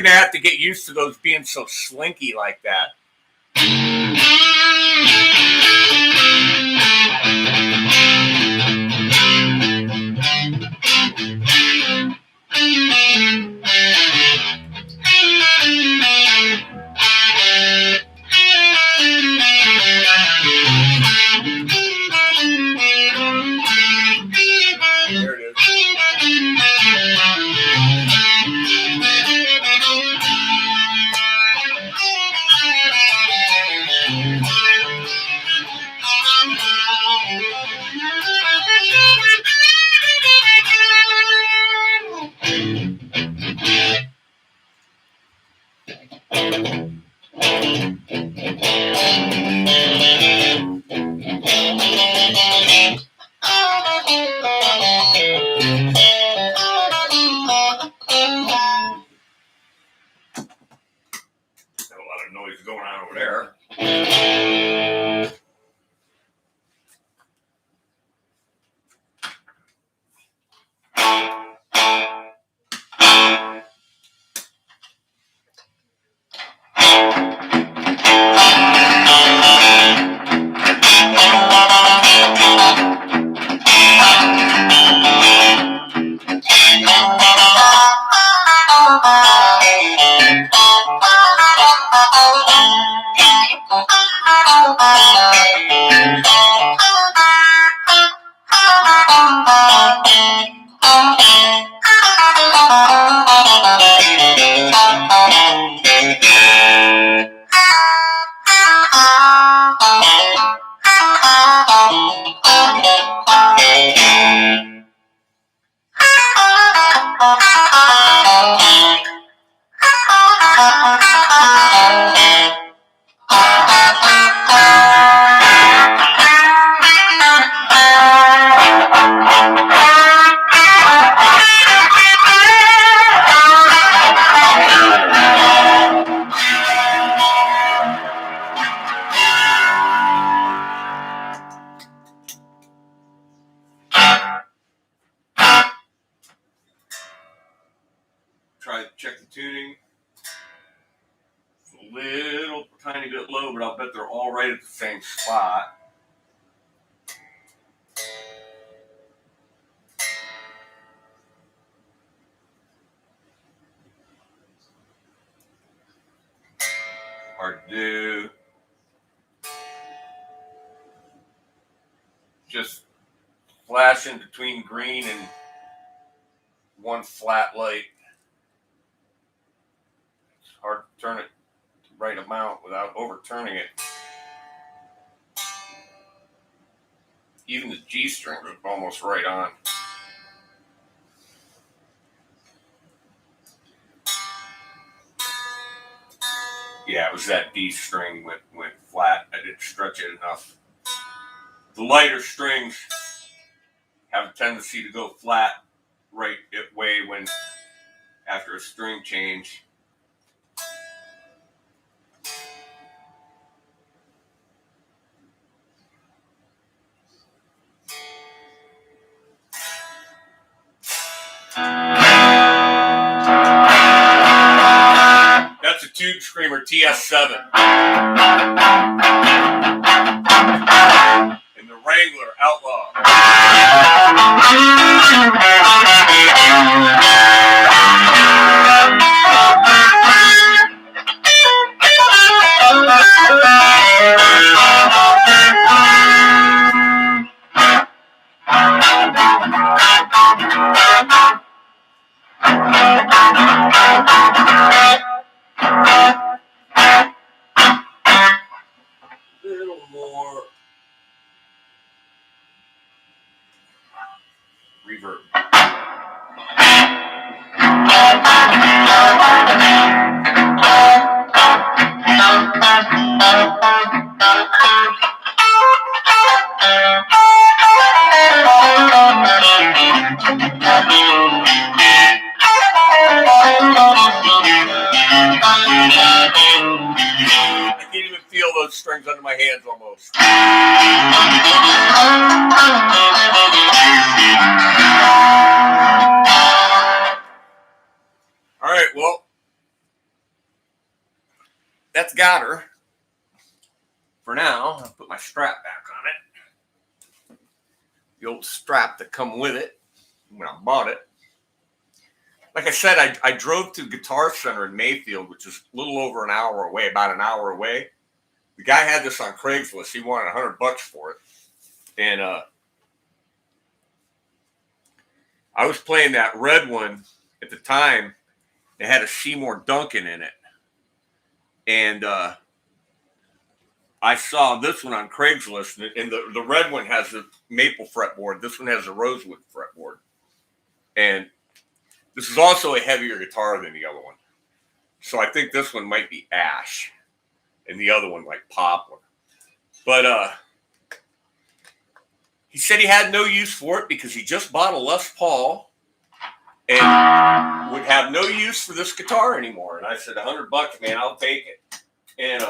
gonna have to get used to those being so slinky like that. There it is. Got a lot of noise going on over there. Try to check the tuning. It's a little tiny bit low, but I'll bet they're all right at the same spot. Hard to do. Just flashing between green and one flat light. It's hard to turn it the right amount without overturning it. Even the G string was almost right on. Yeah, it was that D string went flat. I didn't stretch it enough. The lighter strings have a tendency to go flat right way when after a string change. That's a Tube Screamer TS7. And the Wrangler Outlaw. Little more reverb. I can't even feel those strings under my hands almost. All right, well, that's got her. For now, I'll put my strap back on it. The old strap that come with it when I bought it. Like I said, I drove to Guitar Center in Mayfield, which is a little over an hour away, about an hour away. The guy had this on Craigslist. He wanted $100 for it. And I was playing that red one at the time. It had a Seymour Duncan in it. And I saw this one on Craigslist. And the red one has a maple fretboard. This one has a rosewood fretboard. And this is also a heavier guitar than the other one. So I think this one might be ash. And the other one like poplar. But he said he had no use for it because he just bought a Les Paul and would have no use for this guitar anymore. And I said, $100, man, I'll take it. And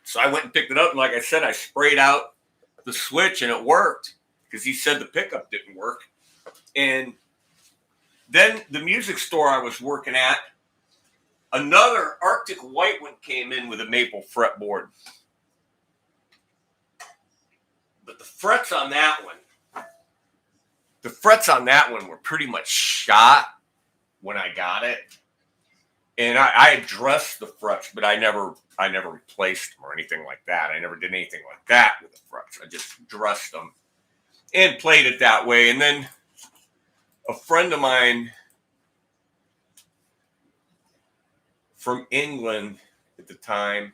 so I went and picked it up. And like I said, I sprayed out the switch and it worked because he said the pickup didn't work. And then the music store I was working at, another Arctic White one came in with a maple fretboard. But the frets on that one were pretty much shot when I got it. And I addressed the frets, but I never replaced them or anything like that. I never did anything like that with the frets. I just dressed them and played it that way. And then a friend of mine from England at the time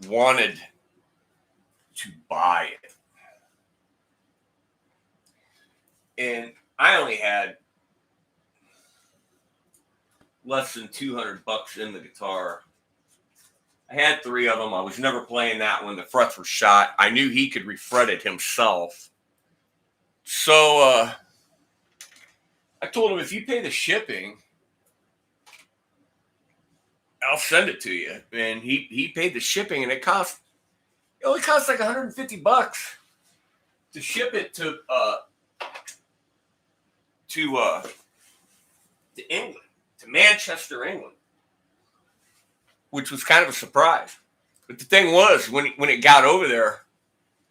wanted to buy it. And I only had less than $200 in the guitar. I had 3 of them. I was never playing that one. The frets were shot. I knew he could refret it himself. So I told him, if you pay the shipping, I'll send it to you. And he paid the shipping, and it only cost like $150 to ship it to England, to Manchester, England, which was kind of a surprise. But the thing was, when it got over there,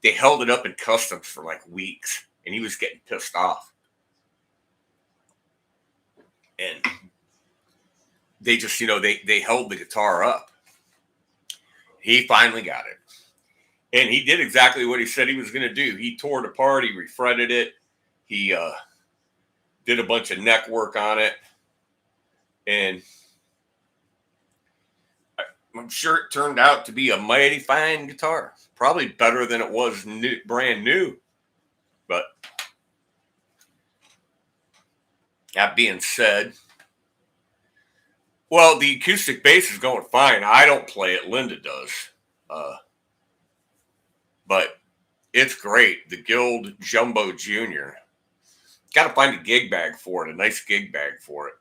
they held it up in customs for like weeks, and he was getting pissed off. And they just, they held the guitar up. He finally got it. And he did exactly what he said he was going to do. He tore it apart. He refretted it. He did a bunch of neck work on it. And I'm sure it turned out to be a mighty fine guitar. Probably better than it was brand new. But that being said, well, the acoustic bass is going fine. I don't play it. Linda does. But it's great. The Guild Jumbo Junior. Got to find a gig bag for it, a nice gig bag for it.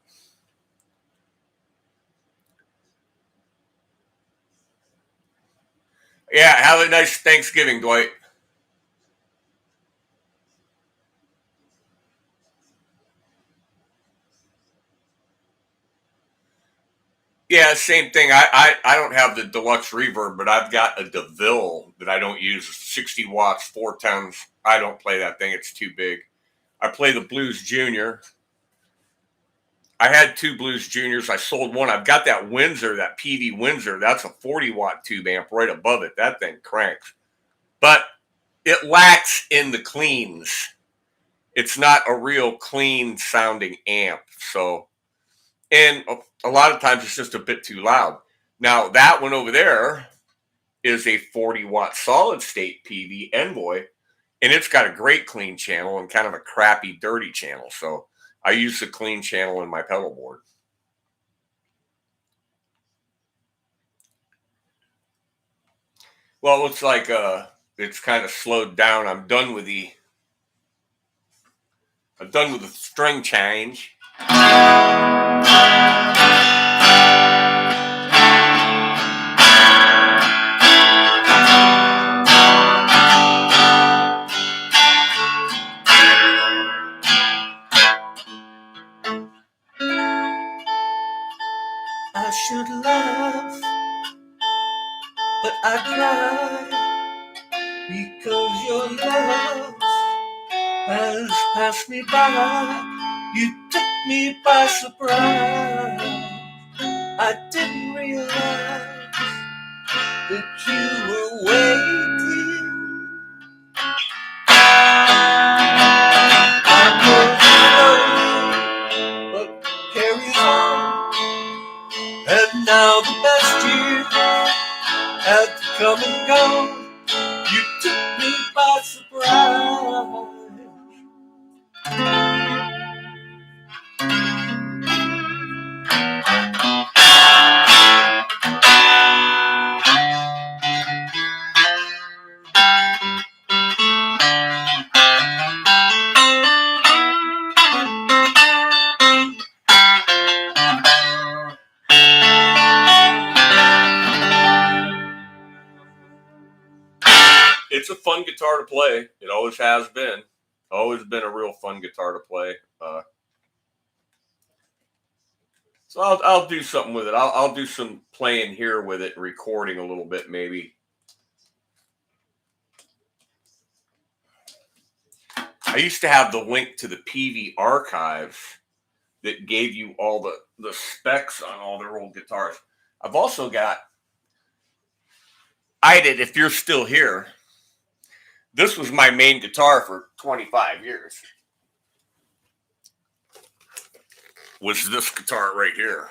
Yeah, have a nice Thanksgiving, Dwight. Yeah, same thing. I don't have the deluxe reverb, but I've got a DeVille that I don't use. 60 watts, 410s. I don't play that thing. It's too big. I play the Blues Junior. I had 2 Blues Juniors. I sold one. I've got that Windsor, that Peavey Windsor. That's a 40-watt tube amp right above it. That thing cranks. But it lacks in the cleans. It's not a real clean-sounding amp. And a lot of times it's just a bit too loud. Now, that one over there is a 40-watt solid-state Peavey Envoy, and it's got a great clean channel and kind of a crappy, dirty channel. So I use the clean channel in my pedal board. Well, it looks like it's kind of slowed down. I'm done with the string change. I cry because your love has passed me by. You took me by surprise. I didn't realize that you were waiting. I know you love, but carries on. And now the best years have come and gone. You took me by surprise. It's a fun guitar to play. It always has been. Always been a real fun guitar to play. So I'll do something with it. I'll do some playing here with it, recording a little bit maybe. I used to have the link to the Peavey archives that gave you all the specs on all their old guitars. I've also got, if you're still here, this was my main guitar for 25 years. Was this guitar right here,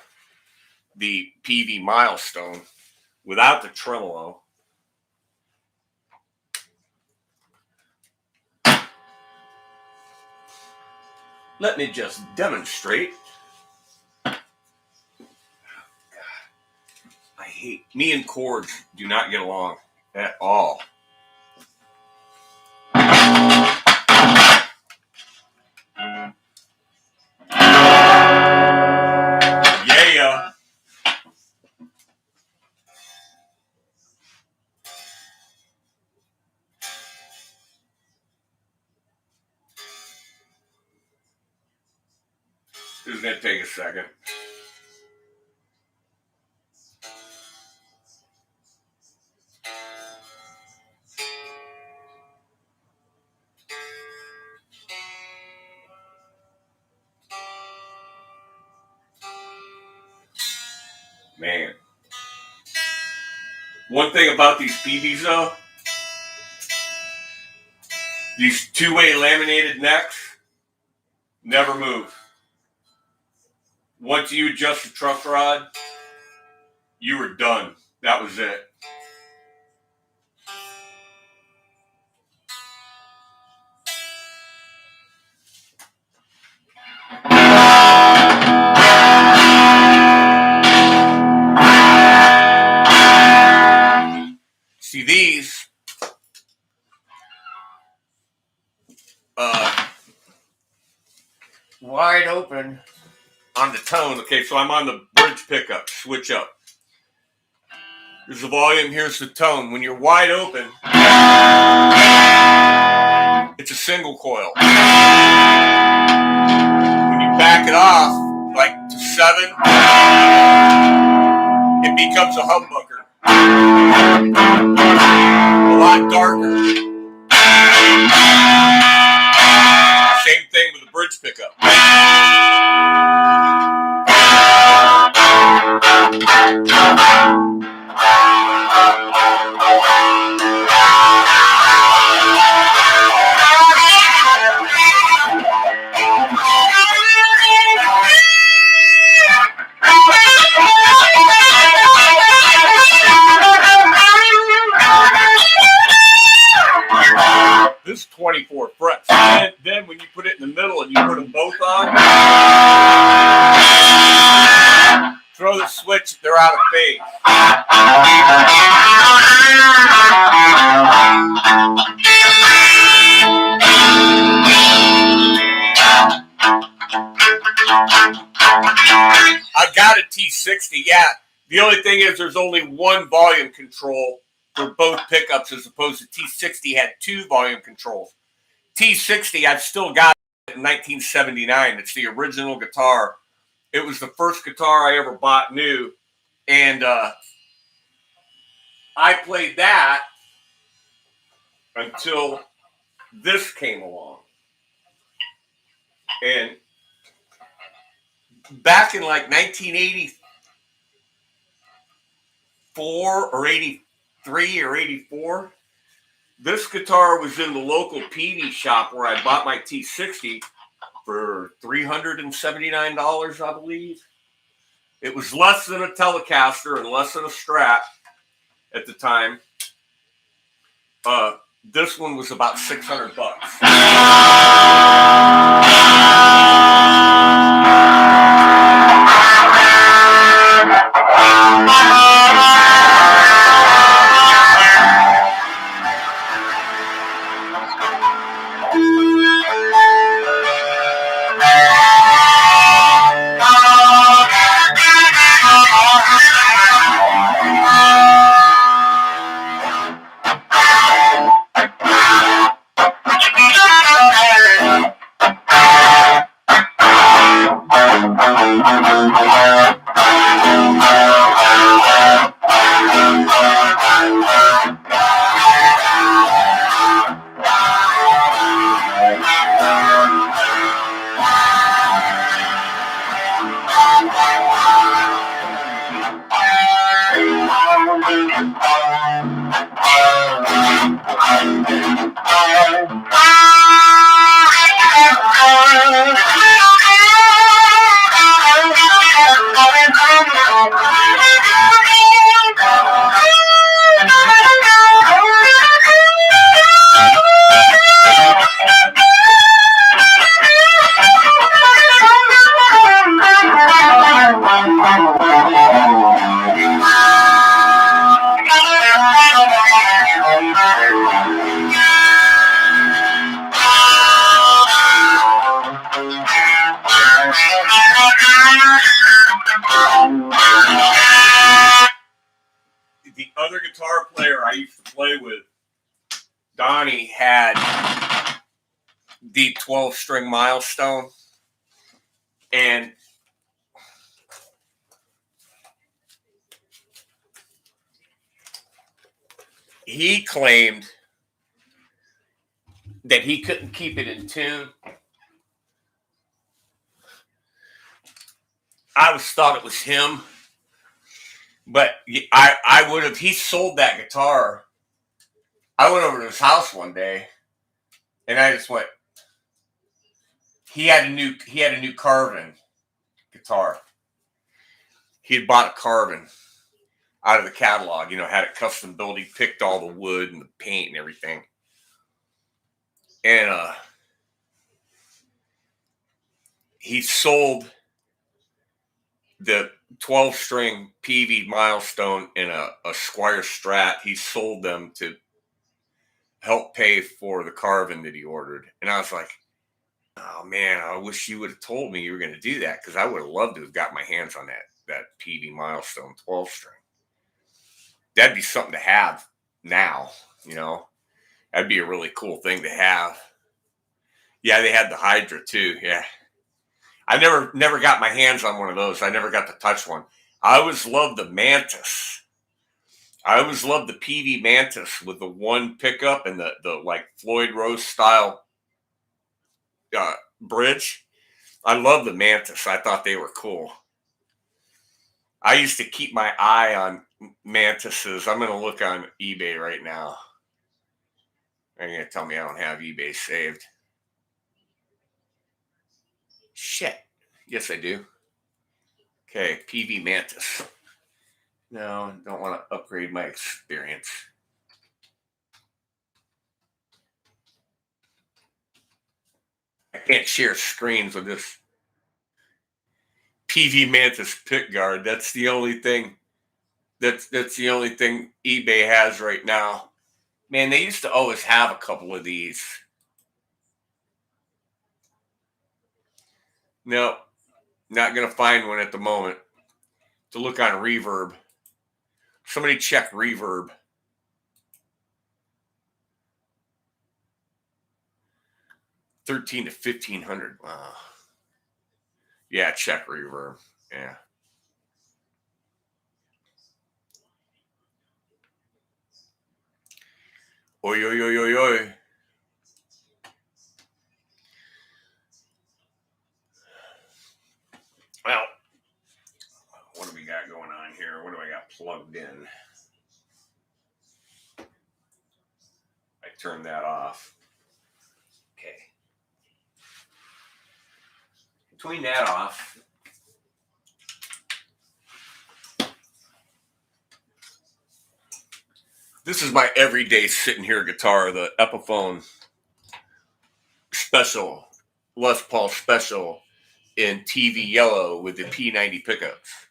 the Peavey Milestone, without the tremolo. Let me just demonstrate. God, I hate, me and chords do not get along at all. Yeah. This is going to take a second. Man. One thing about these Peaveys though, these two-way laminated necks never move. Once you adjust the truss rod, you were done. That was it. See these, wide open on the tone. Okay, so I'm on the bridge pickup, switch up. Here's the volume, here's the tone. When you're wide open, it's a single coil. When you back it off, like to 7, it becomes a humbucker. A lot darker. Same thing with the bridge pickup. This is 24 frets. And then when you put it in the middle and you put them both on, throw the switch, they're out of phase. I've got a T60, yeah. The only thing is there's only one volume control for both pickups as opposed to T60 had 2 volume controls. T60, I've still got it in 1979. It's the original guitar. It was the first guitar I ever bought new. And I I played that until this came along. And back in like 1984 or 83 or 84, this guitar was in the local Peavey shop where I bought my T60 for $379, I believe. It was less than a Telecaster and less than a Strat at the time. This one was about $600. The other guitar player I used to play with, Donnie, had the 12-string Milestone, and he claimed that he couldn't keep it in tune. I always thought it was him, but I would have. He sold that guitar. I went over to his house one day, and I just went. He had a new Carvin guitar. He had bought a Carvin out of the catalog, had it custom built. He picked all the wood and the paint and everything. And he sold the 12-string Peavey Milestone and a Squire Strat. He sold them to help pay for the Carvin that he ordered. And I was like, oh man, I wish you would have told me you were going to do that, because I would have loved to have got my hands on that Peavey Milestone 12-string. That'd be something to have now, That'd be a really cool thing to have. Yeah, they had the Hydra too. Yeah. I never got my hands on one of those. I never got to touch one. I always loved the Mantis. I always loved the Peavey Mantis with the one pickup and the like Floyd Rose style bridge. I love the Mantis. I thought they were cool. I used to keep my eye on Mantises. I'm going to look on eBay right now. They're going to tell me I don't have eBay saved. Shit. Yes, I do. Okay, Peavey Mantis. No, don't want to upgrade my experience. I can't share screens with this Peavey Mantis pick guard. That's the only thing. That's the only thing eBay has right now. Man, they used to always have a couple of these. No, not gonna find one at the moment. To look on Reverb. Somebody check Reverb. $1,300 to $1,500. Wow. Yeah, check Reverb. Yeah. Oi, oi, oi, oi, oi. Well, what do we got going on here? What do I got plugged in? I turned that off. Okay. Between that off, this is my everyday sitting here guitar, the Epiphone Special, Les Paul Special in TV yellow with the P90 pickups.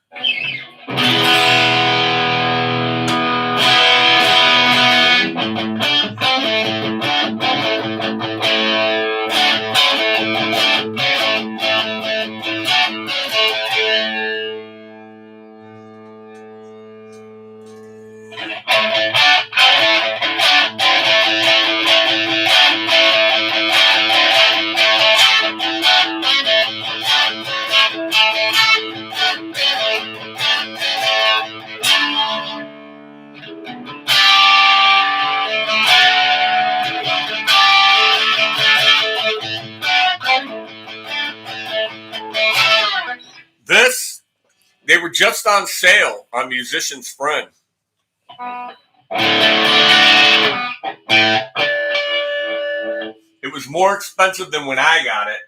They were just on sale on Musician's Friend. It was more expensive than when I got it.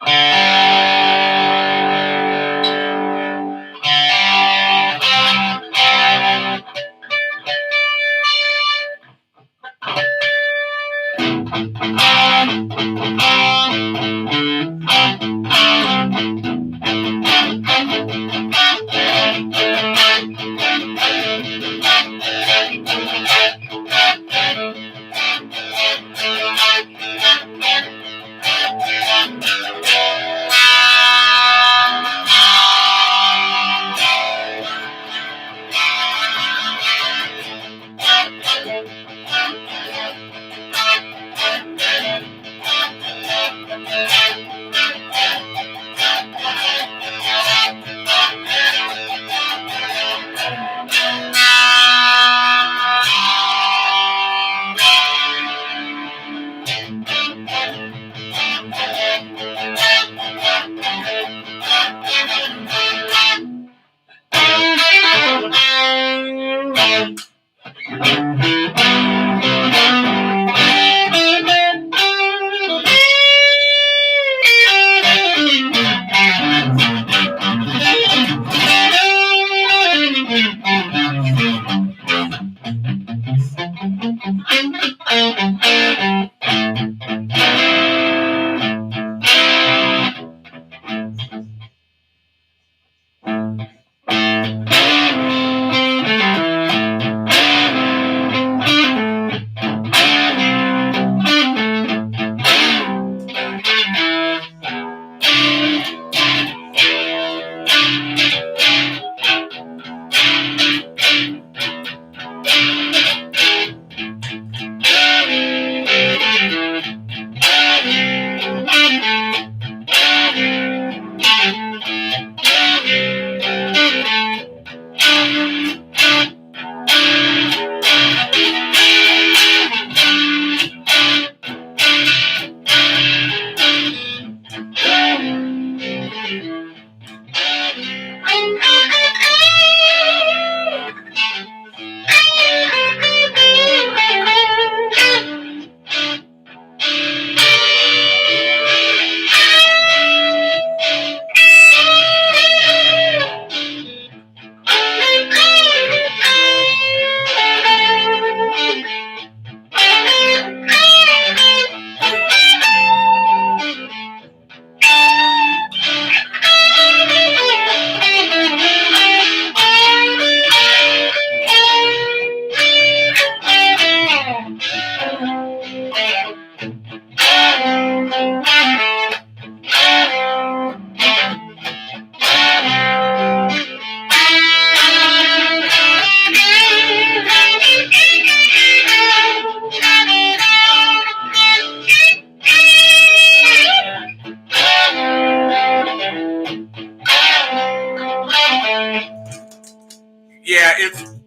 Yeah,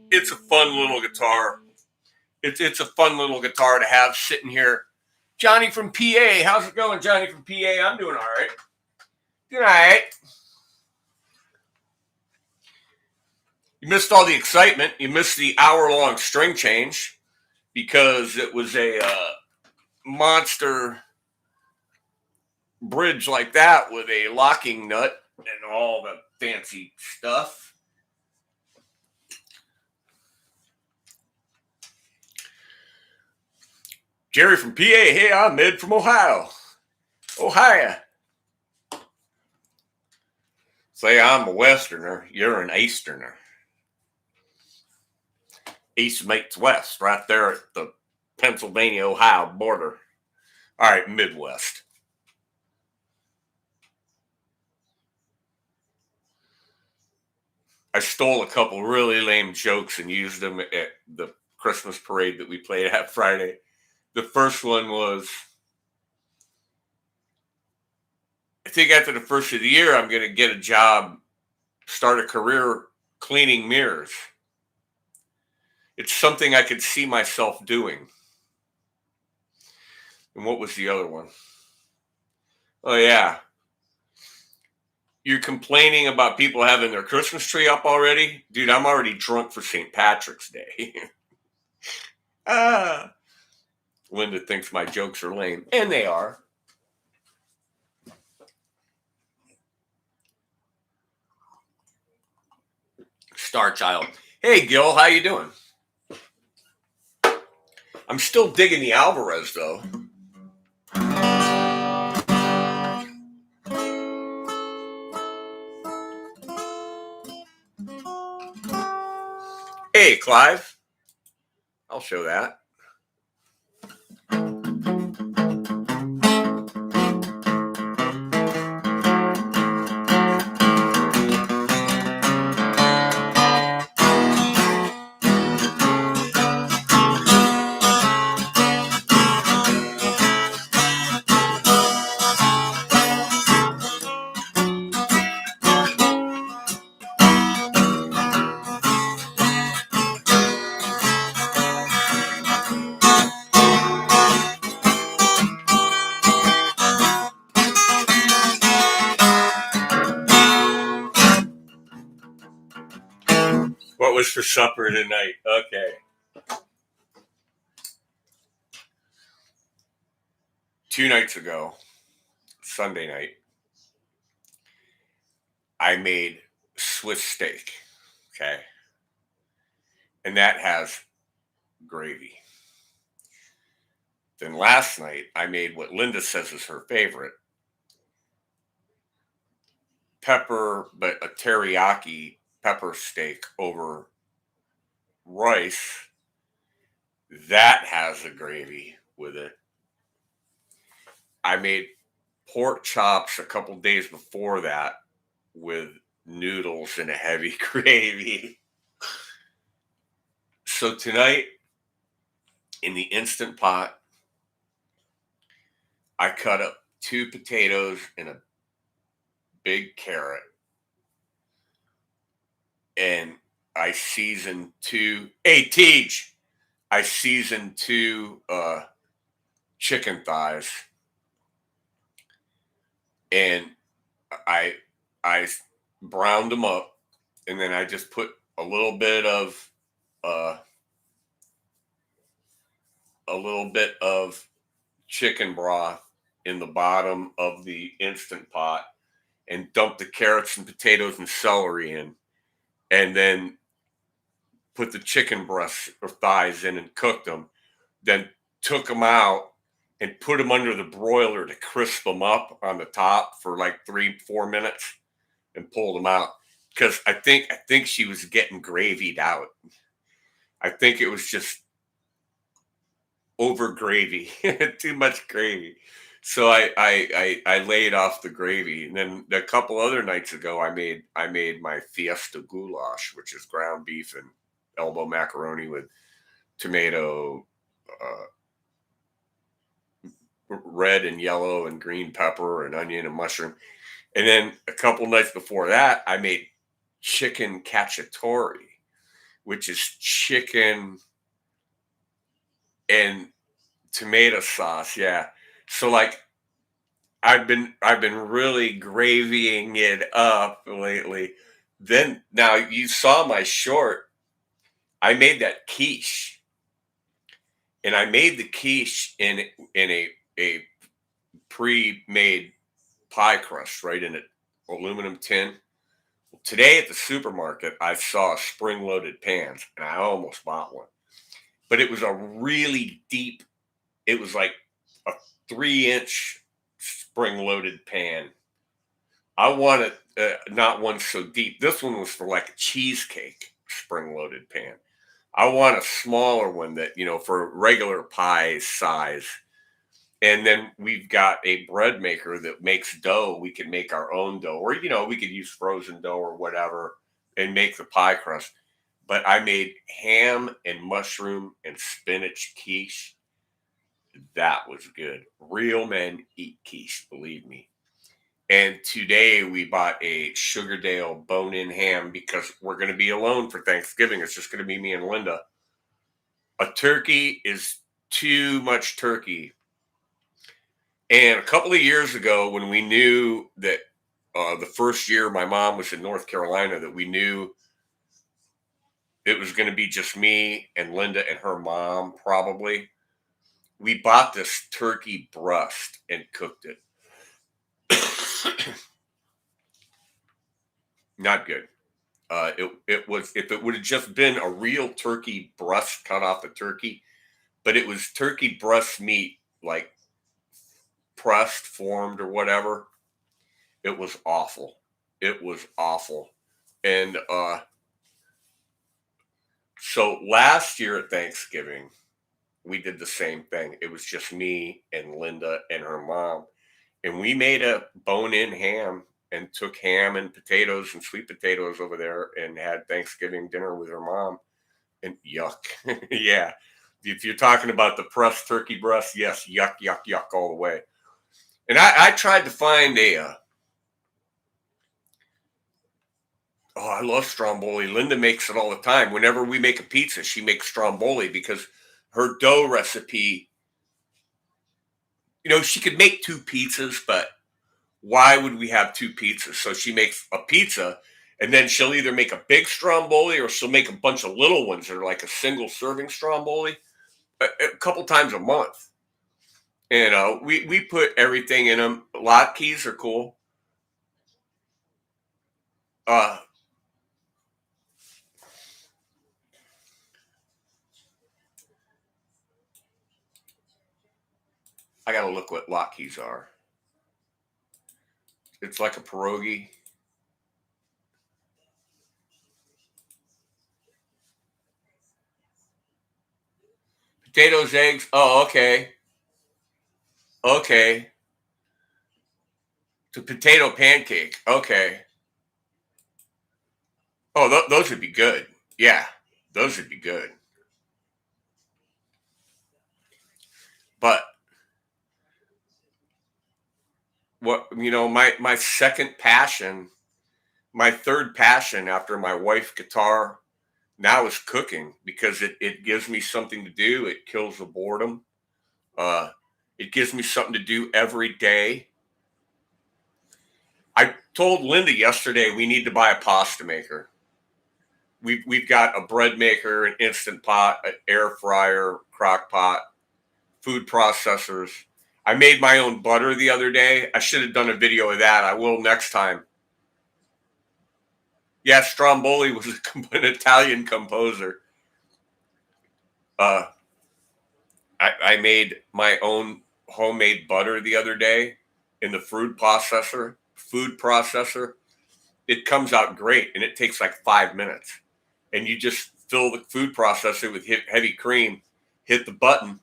it's a fun little guitar. It's a fun little guitar to have sitting here. Johnny from PA, how's it going, Johnny from PA? I'm doing all right. Doing all right. You missed all the excitement. You missed the hour-long string change because it was a monster bridge like that with a locking nut and all the fancy stuff. Jerry from PA, hey, I'm Ed from Ohio. Ohio. Say I'm a Westerner, you're an Easterner. East meets West, right there at the Pennsylvania-Ohio border. All right, Midwest. I stole a couple really lame jokes and used them at the Christmas parade that we played at Friday. The first one was, I think after the first of the year, I'm going to get a job, start a career cleaning mirrors. It's something I could see myself doing. And what was the other one? Oh, yeah. You're complaining about people having their Christmas tree up already? Dude, I'm already drunk for St. Patrick's Day. Linda thinks my jokes are lame. And they are. Star Child. Hey, Gil, how you doing? I'm still digging the Alvarez, though. Hey, Clive. I'll show that. What was for supper tonight? Okay. Two nights ago, Sunday night, I made Swiss steak. Okay. And that has gravy. Then last night, I made what Linda says is her favorite. Pepper, but a teriyaki pepper steak over rice. That has a gravy with it. I made pork chops a couple days before that with noodles and a heavy gravy. So tonight, in the Instant Pot, I cut up 2 potatoes and a big carrot. And I seasoned 2. Hey, Teach! I seasoned 2 chicken thighs. And I browned them up. And then I just put a little bit of chicken broth in the bottom of the Instant Pot and dumped the carrots and potatoes and celery in, and then put the chicken breasts or thighs in and cooked them, then took them out and put them under the broiler to crisp them up on the top for like 3-4 minutes and pulled them out. Because I think she was getting gravied out. I think it was just over gravy, too much gravy. So I laid off the gravy, and then a couple other nights ago, I made my Fiesta Goulash, which is ground beef and elbow macaroni with tomato, red and yellow and green pepper and onion and mushroom. And then a couple nights before that, I made chicken cacciatore, which is chicken and tomato sauce. Yeah. So like I've been really gravying it up lately. Then now you saw my short. I made that quiche, and I made the quiche in a pre-made pie crust, right, in an aluminum tin. Today at the supermarket, I saw spring-loaded pans, and I almost bought one. But it was a really deep. It was like a 3-inch spring-loaded pan. I wanted not one so deep. This one was for like a cheesecake spring-loaded pan. I want a smaller one that, for regular pie size. And then we've got a bread maker that makes dough. We can make our own dough, or, we could use frozen dough or whatever and make the pie crust. But I made ham and mushroom and spinach quiche. That was good. Real men eat quiche, believe me. And today we bought a Sugardale bone-in ham because we're going to be alone for Thanksgiving. It's just going to be me and Linda. A turkey is too much turkey. And a couple of years ago, when we knew that the first year my mom was in North Carolina, that we knew it was going to be just me and Linda and her mom, probably, we bought this turkey breast and cooked it. Not good. It was, if it would have just been a real turkey breast cut off the turkey, but it was turkey breast meat, like pressed, formed, or whatever. It was awful. It was awful. And so last year at Thanksgiving, we did the same thing. It was just me and Linda and her mom. And we made a bone-in ham and took ham and potatoes and sweet potatoes over there and had Thanksgiving dinner with her mom. And yuck. Yeah. If you're talking about the pressed turkey breast, yes, yuck, yuck, yuck all the way. And I tried to find I love stromboli. Linda makes it all the time. Whenever we make a pizza, she makes stromboli because her dough recipe, she could make 2 pizzas, but why would we have 2 pizzas? So she makes a pizza, and then she'll either make a big stromboli or she'll make a bunch of little ones that are like a single serving stromboli a couple times a month. And we put everything in them. Latkes are cool. Uh, I gotta look what latkes are. It's like a pierogi. Potatoes, eggs. Oh, okay. Okay. The potato pancake. Okay. Oh, those would be good. Yeah, those would be good. But my second passion, my third passion after my wife guitar now is cooking because it gives me something to do. It kills the boredom. Uh, it gives me something to do every day. I told Linda yesterday we need to buy a pasta maker. We've got a bread maker, an instant pot, an air fryer, crock pot, food processors. I made my own butter the other day. I should have done a video of that. I will next time. Yeah, Stromboli was an Italian composer. Uh, I made my own homemade butter the other day in the food processor. Food processor. It comes out great, and it takes like 5 minutes. And you just fill the food processor with heavy cream, hit the button,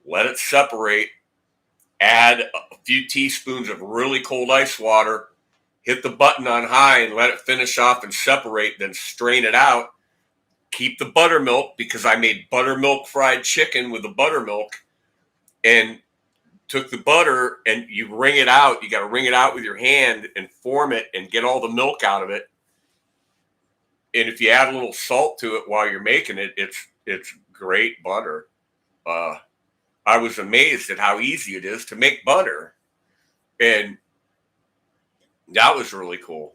let it separate, add a few teaspoons of really cold ice water, hit the button on high and let it finish off and separate, then strain it out. Keep the buttermilk because I made buttermilk fried chicken with the buttermilk and took the butter and you wring it out. You got to wring it out with your hand and form it and get all the milk out of it. And if you add a little salt to it while you're making it, it's great butter. I was amazed at how easy it is to make butter. And that was really cool.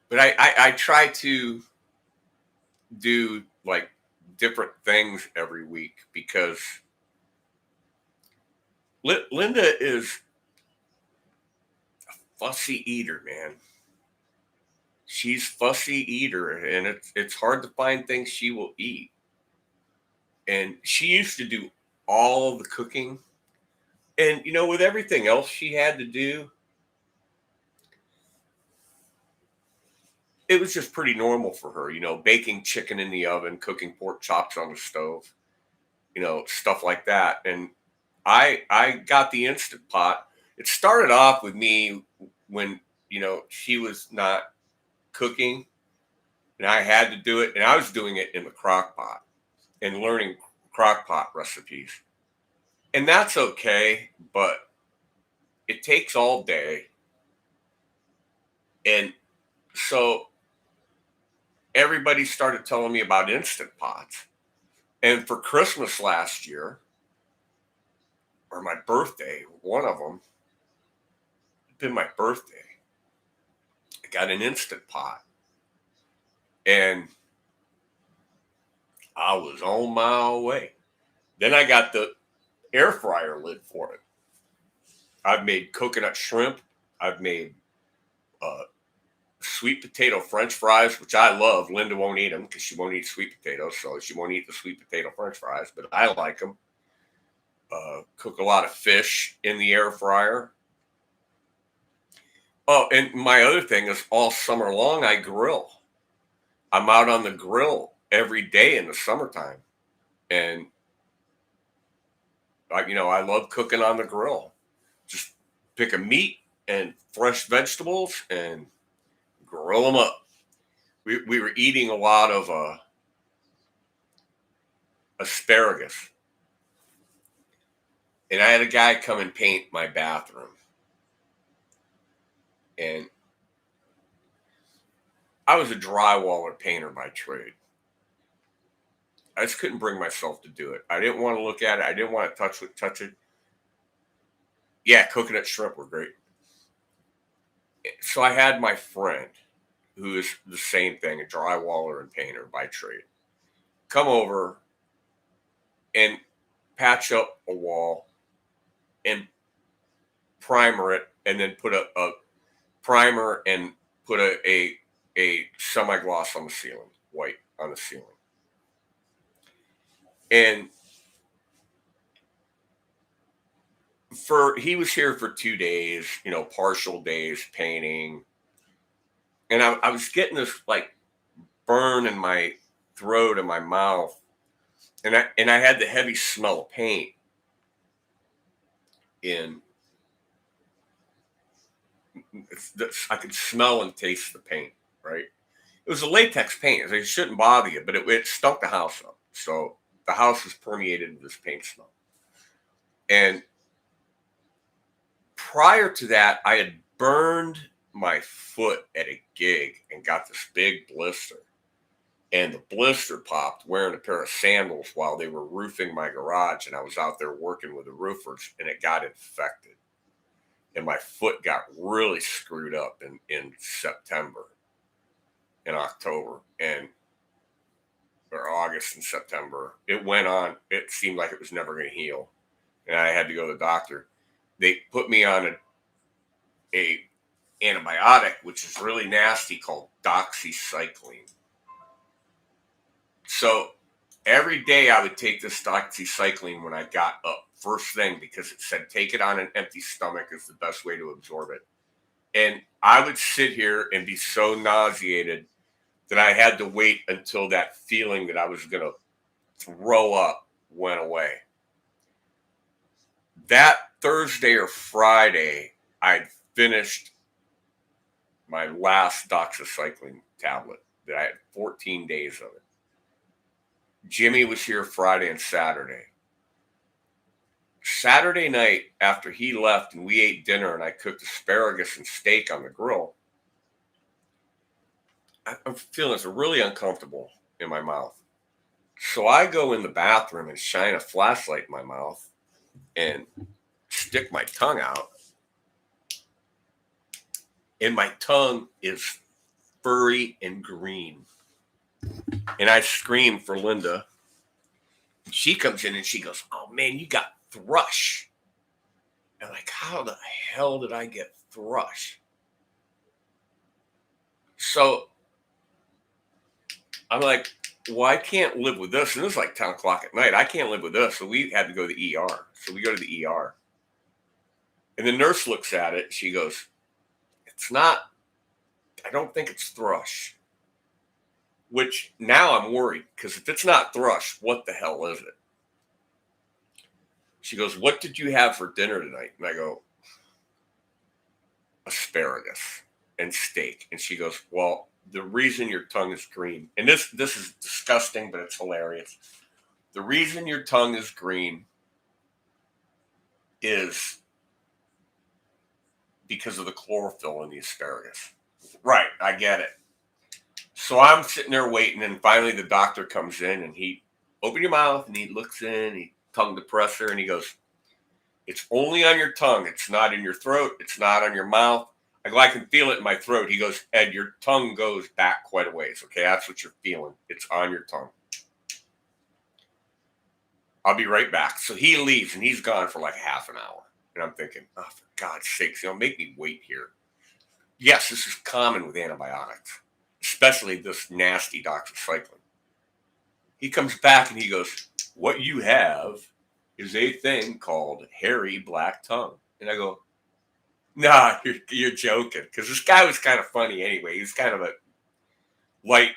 But I try to do like different things every week because Linda is a fussy eater, man. She's fussy eater, and it's hard to find things she will eat. And she used to do all the cooking, and with everything else she had to do, it was just pretty normal for her. Baking chicken in the oven, cooking pork chops on the stove, stuff like that. And I got the Instant Pot. It started off with me when she was not cooking, and I had to do it, and I was doing it in the crock pot and learning crock pot recipes. And that's okay, but it takes all day. And so everybody started telling me about Instant Pots. And for Christmas last year, or my birthday, one of them, it's been my birthday, I got an Instant Pot. And I was on my way. Then I got the air fryer lid for it. I've made coconut shrimp. I've made sweet potato French fries, which I love. Linda won't eat them because she won't eat sweet potatoes, so she won't eat the sweet potato French fries, but I like them. Cook a lot of fish in the air fryer. Oh, and my other thing is all summer long, I grill. I'm out on the grill every day in the summertime. And, I love cooking on the grill. Just pick a meat and fresh vegetables and grill them up. We were eating a lot of asparagus. And I had a guy come and paint my bathroom. And I was a drywaller painter by trade. I just couldn't bring myself to do it. I didn't want to look at it. I didn't want to touch it. Yeah, coconut shrimp were great. So I had my friend, who is the same thing, a drywaller and painter by trade, come over and patch up a wall and primer it, and then put a primer and put a semi-gloss on the ceiling, white on the ceiling. And he was here for 2 days, partial days painting. And I was getting this like burn in my throat and my mouth. And I had the heavy smell of paint in. I could smell and taste the paint, right? It was a latex paint. It shouldn't bother you, but it stunk the house up. So the house was permeated with this paint smell. And prior to that, I had burned my foot at a gig and got this big blister. And the blister popped wearing a pair of sandals while they were roofing my garage. And I was out there working with the roofers, and it got infected. And my foot got really screwed up in September and October or August and September. It went on. It seemed like it was never going to heal. And I had to go to the doctor. They put me on a antibiotic, which is really nasty, called doxycycline. So every day I would take this doxycycline when I got up, first thing, because it said take it on an empty stomach is the best way to absorb it. And I would sit here and be so nauseated that I had to wait until that feeling that I was going to throw up went away. That Thursday or Friday, I'd finished my last doxycycline tablet. That I had 14 days of it. Jimmy was here Friday and Saturday. Saturday night, after he left and we ate dinner and I cooked asparagus and steak on the grill, I'm feeling it's really uncomfortable in my mouth. So I go in the bathroom and shine a flashlight in my mouth and stick my tongue out. And my tongue is furry and green. And I scream for Linda. She comes in and she goes, "Oh man, you got thrush." And I'm like, how the hell did I get thrush? So I'm like, well, I can't live with this. And it was like 10 o'clock at night. I can't live with this. So we had to go to the ER. So we go to the ER. And the nurse looks at it. She goes, "It's not, I don't think it's thrush." Which now I'm worried, because if it's not thrush, what the hell is it? She goes, "What did you have for dinner tonight?" And I go, "Asparagus and steak." And she goes, "Well, the reason your tongue is green," and this is disgusting, but it's hilarious. "The reason your tongue is green is because of the chlorophyll in the asparagus." Right, I get it. So I'm sitting there waiting, and finally the doctor comes in, and he open your mouth, and he looks in, he tongue depressor, and he goes, "It's only on your tongue. It's not in your throat. It's not on your mouth." I go, "I can feel it in my throat." He goes, "Ed, your tongue goes back quite a ways. Okay, that's what you're feeling. It's on your tongue. I'll be right back." So he leaves, and he's gone for like half an hour. And I'm thinking, oh, for God's sakes, make me wait here. Yes, this is common with antibiotics, especially this nasty doxycycline. He comes back and he goes, "What you have is a thing called hairy black tongue." And I go, "Nah, you're joking." Because this guy was kind of funny anyway. He's kind of a light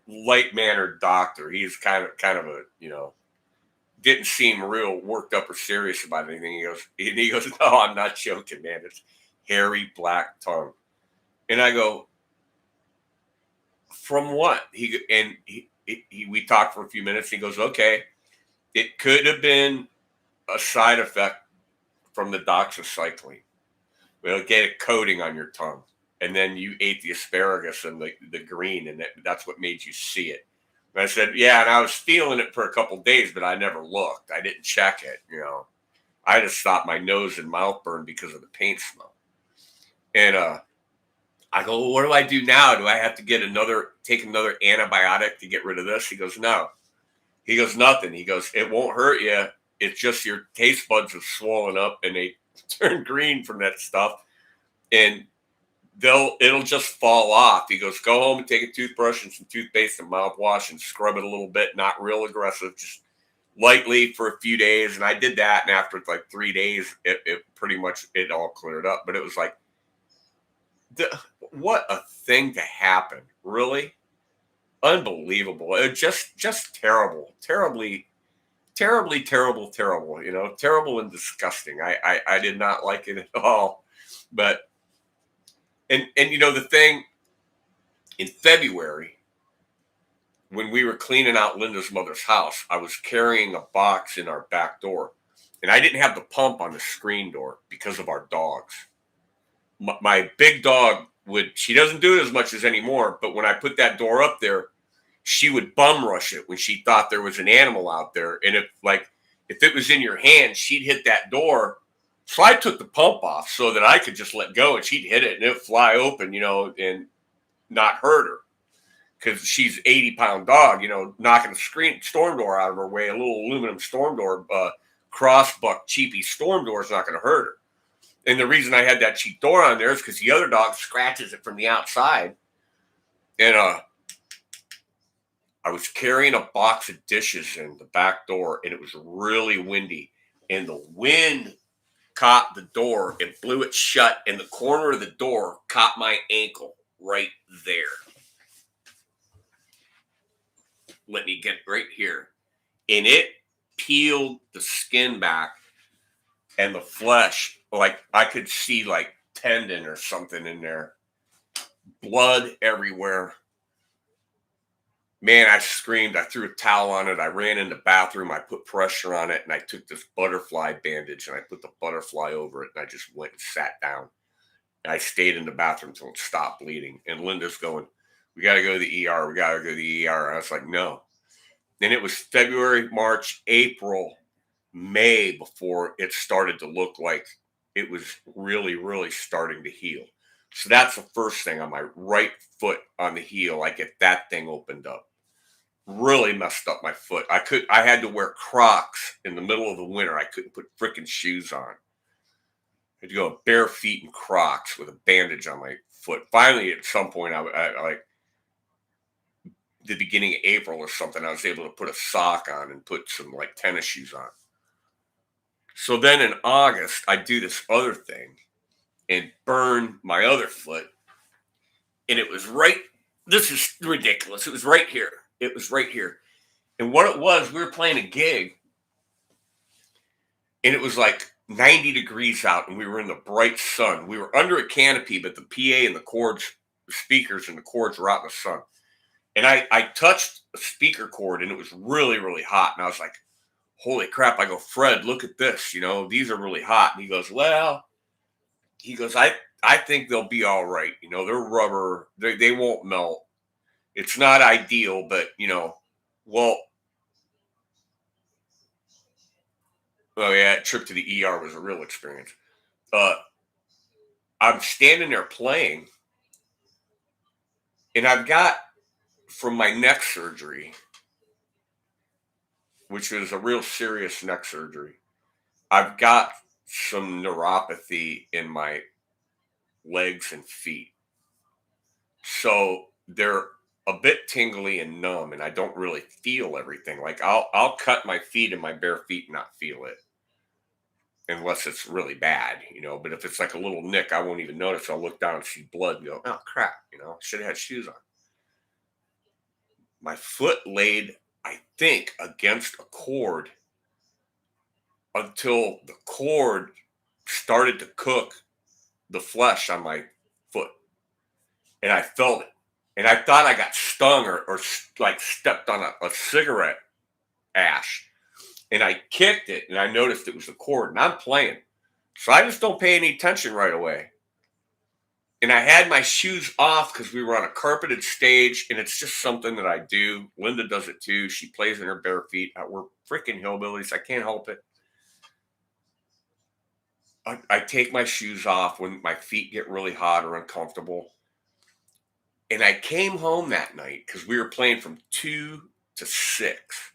light mannered doctor. He's kind of a didn't seem real worked up or serious about anything. He goes, "No, I'm not joking, man. It's hairy black tongue." And I go, "From what?" We talked for a few minutes. He goes, "Okay, it could have been a side effect from the doxycycline. It'll get a coating on your tongue, and then you ate the asparagus and the green, and that's what made you see it." And I said, "Yeah," and I was feeling it for a couple of days, but I never looked. I didn't check it. I just thought my nose and mouth burned because of the paint smell. And I go, "Well, what do I do now? Do I have to take another antibiotic to get rid of this?" He goes, "No." He goes, "Nothing." He goes, "It won't hurt you. It's just your taste buds have swollen up and they turn green from that stuff, and it'll just fall off." He goes, "Go home and take a toothbrush and some toothpaste and mouthwash and scrub it a little bit, not real aggressive, just lightly for a few days." And I did that, and after like 3 days, it pretty much it all cleared up. But it was like, what a thing to happen! Really, unbelievable. It just terrible, terribly, terribly, terrible, terrible. Terrible and disgusting. I did not like it at all. But and the thing in February, when we were cleaning out Linda's mother's house, I was carrying a box in our back door, and I didn't have the pump on the screen door because of our dogs. My big dog she doesn't do it as much as anymore, but when I put that door up there, she would bum rush it when she thought there was an animal out there. And if it was in your hand, she'd hit that door. So I took the pump off so that I could just let go, and she'd hit it and it'd fly open, and not hurt her. Because she's 80-pound dog, knocking the storm door out of her way. A little aluminum storm door, crossbuck, cheapy storm door is not going to hurt her. And the reason I had that cheap door on there is because the other dog scratches it from the outside. And I was carrying a box of dishes in the back door, and it was really windy. And the wind caught the door and blew it shut, and the corner of the door caught my ankle right there. Let me get right here. And it peeled the skin back and the flesh. Like I could see like tendon or something in there. Blood everywhere. Man, I screamed. I threw a towel on it. I ran in the bathroom. I put pressure on it, and I took this butterfly bandage, and I put the butterfly over it, and I just went and sat down. I stayed in the bathroom until it stopped bleeding. And Linda's going, We got to go to the ER. We got to go to the ER. And I was like, no. And it was February, March, April, May before it started to look like it was really, really starting to heal. So that's the first thing on my right foot on the heel. I get that thing opened up. Really messed up my foot. I had to wear Crocs in the middle of the winter. I couldn't put freaking shoes on. I had to go bare feet in Crocs with a bandage on my foot. Finally, at some point, I like the beginning of April or something, I was able to put a sock on and put some like tennis shoes on. So then in August, I do this other thing and burn my other foot. And it was right, this is ridiculous. It was right here. It was right here. And what it was, we were playing a gig and it was like 90 degrees out and we were in the bright sun. We were under a canopy, but the PA and the cords, the speakers and the cords were out in the sun. And I touched a speaker cord and it was really, really hot. And I was like, holy crap. I go, Fred, look at this. You know, these are really hot. And he goes, well, I think they'll be all right. You know, they're rubber. They won't melt. It's not ideal, but, you know, well, oh, yeah, trip to the ER was a real experience. I'm standing there playing, and I've got, from my neck surgery, which was a real serious neck surgery, I've got some neuropathy in my legs and feet. So they're a bit tingly and numb, and I don't really feel everything. Like I'll cut my feet and my bare feet and not feel it unless it's really bad, you know. But if it's like a little nick, I won't even notice. I'll look down and see blood and go, oh crap, you know, should have had shoes on. My foot laid, I think, against a cord until the cord started to cook the flesh on my foot. And I felt it. And I thought I got stung or like stepped on a cigarette ash. And I kicked it and I noticed it was the cord. And I'm playing. So I just don't pay any attention right away. And I had my shoes off because we were on a carpeted stage, and it's just something that I do. Linda does it too. She plays in her bare feet. We're freaking hillbillies. I can't help it. I take my shoes off when my feet get really hot or uncomfortable. And I came home that night because we were playing from 2 to 6.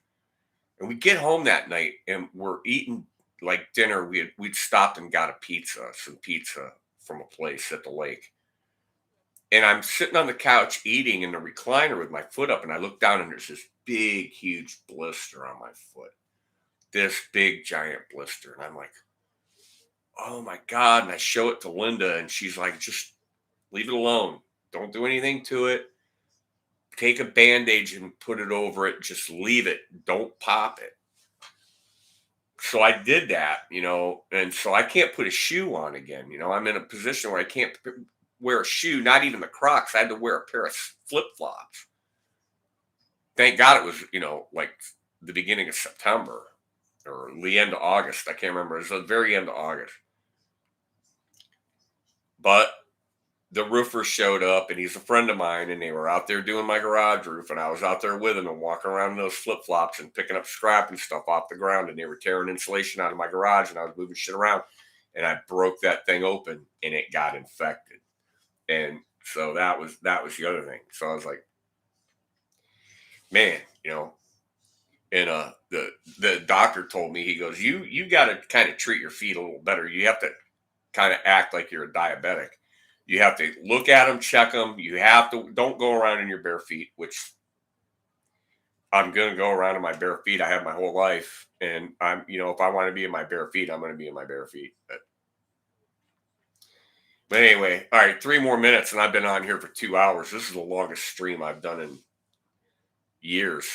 And we get home that night and we're eating like dinner. We'd stopped and got some pizza from a place at the lake. And I'm sitting on the couch eating in the recliner with my foot up, and I look down and there's this big, huge blister on my foot. This big, giant blister. And I'm like, oh my God. And I show it to Linda, and she's like, just leave it alone. Don't do anything to it. Take a bandage and put it over it. Just leave it. Don't pop it. So I did that, you know, and so I can't put a shoe on again. You know, I'm in a position where I can't wear a shoe, not even the Crocs. I had to wear a pair of flip-flops. Thank God it was, you know, like the beginning of September or the end of August. I can't remember. It was the very end of August. But the roofer showed up, and he's a friend of mine, and they were out there doing my garage roof, and I was out there with him and walking around in those flip-flops and picking up scrap and stuff off the ground, and they were tearing insulation out of my garage, and I was moving shit around, and I broke that thing open, and it got infected. And so that was the other thing. So I was like, man, you know, and the doctor told me, he goes, you got to kind of treat your feet a little better. You have to kind of act like you're a diabetic. You have to look at them, check them. You have to, don't go around in your bare feet, which I'm going to go around in my bare feet. I have my whole life. And I'm, you know, if I want to be in my bare feet, I'm going to be in my bare feet. But anyway, all right, 3 more minutes, and I've been on here for 2 hours. This is the longest stream I've done in years.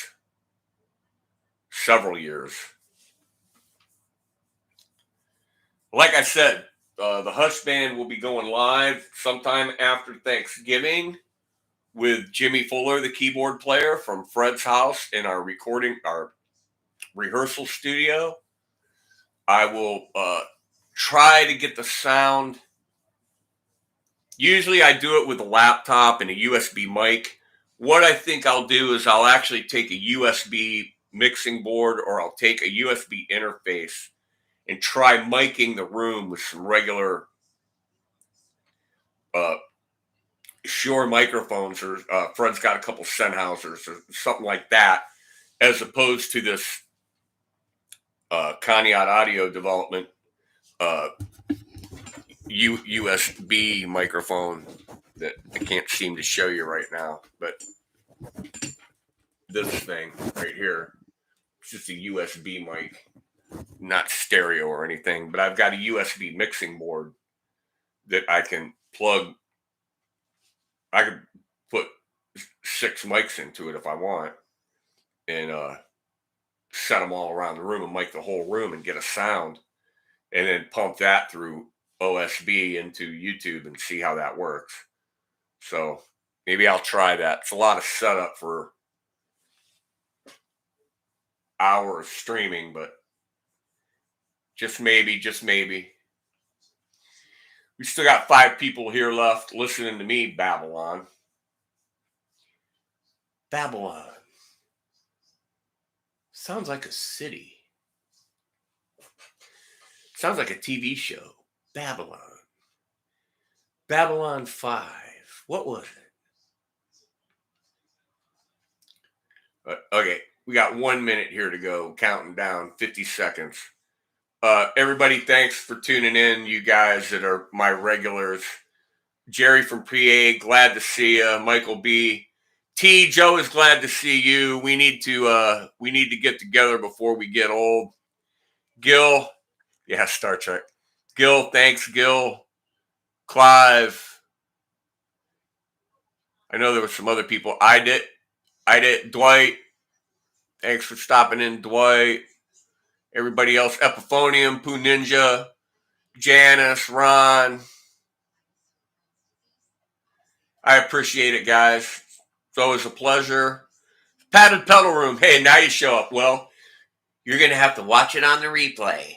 Several years. Like I said, the Hush Band will be going live sometime after Thanksgiving with Jimmy Fuller, the keyboard player, from Fred's house in our rehearsal studio. I will try to get the sound. Usually I do it with a laptop and a USB mic, what I think I'll do is I'll actually take a USB mixing board, or I'll take a USB interface and try miking the room with some regular uh, Shure microphones, or Fred's got a couple Sennheisers or something like that, as opposed to this Conneaut Audio Development USB microphone that I can't seem to show you right now. But this thing right here, it's just a USB mic, not stereo or anything. But I've got a USB mixing board that I can plug. I could put 6 mics into it if I want, and set them all around the room and mic the whole room and get a sound, and then pump that through OSB into YouTube and see how that works. So maybe I'll try that. It's a lot of setup for hours streaming, but just maybe. We still got 5 people here left listening to me Babylon. Babylon. Sounds like a city. Sounds like a TV show. Babylon. Babylon 5. What was it? Okay, we got 1 minute here to go. Counting down, 50 seconds. Everybody, thanks for tuning in. You guys that are my regulars. Jerry from PA, glad to see you. Michael B. T. Joe is glad to see you. We need to get together before we get old. Gil, yeah, Star Trek. Gil, thanks, Gil. Clive. I know there were some other people. I did. Dwight, thanks for stopping in, Dwight. Everybody else, Epiphonium, Pooh Ninja, Janice, Ron. I appreciate it, guys. It's always a pleasure. Padded Pedal Room. Hey, now you show up. Well, you're going to have to watch it on the replay.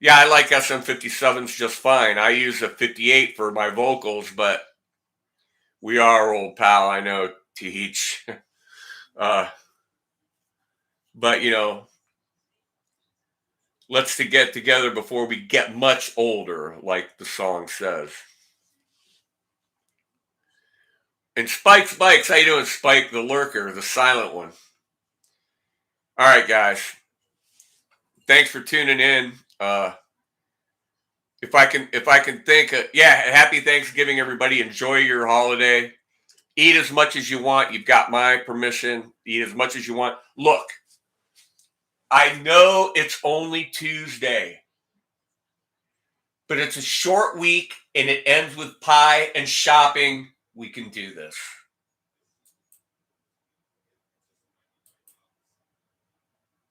Yeah, I like SM57s just fine. I use a 58 for my vocals, but we are old, pal. I know, Teach. But, let's get together before we get much older, like the song says. And Spike's Bikes, how you doing, Spike, the lurker, the silent one? All right, guys. Thanks for tuning in. If I can think, happy Thanksgiving, everybody. Enjoy your holiday. Eat as much as you want. You've got my permission. Eat as much as you want. Look, I know it's only Tuesday, but it's a short week and it ends with pie and shopping. We can do this.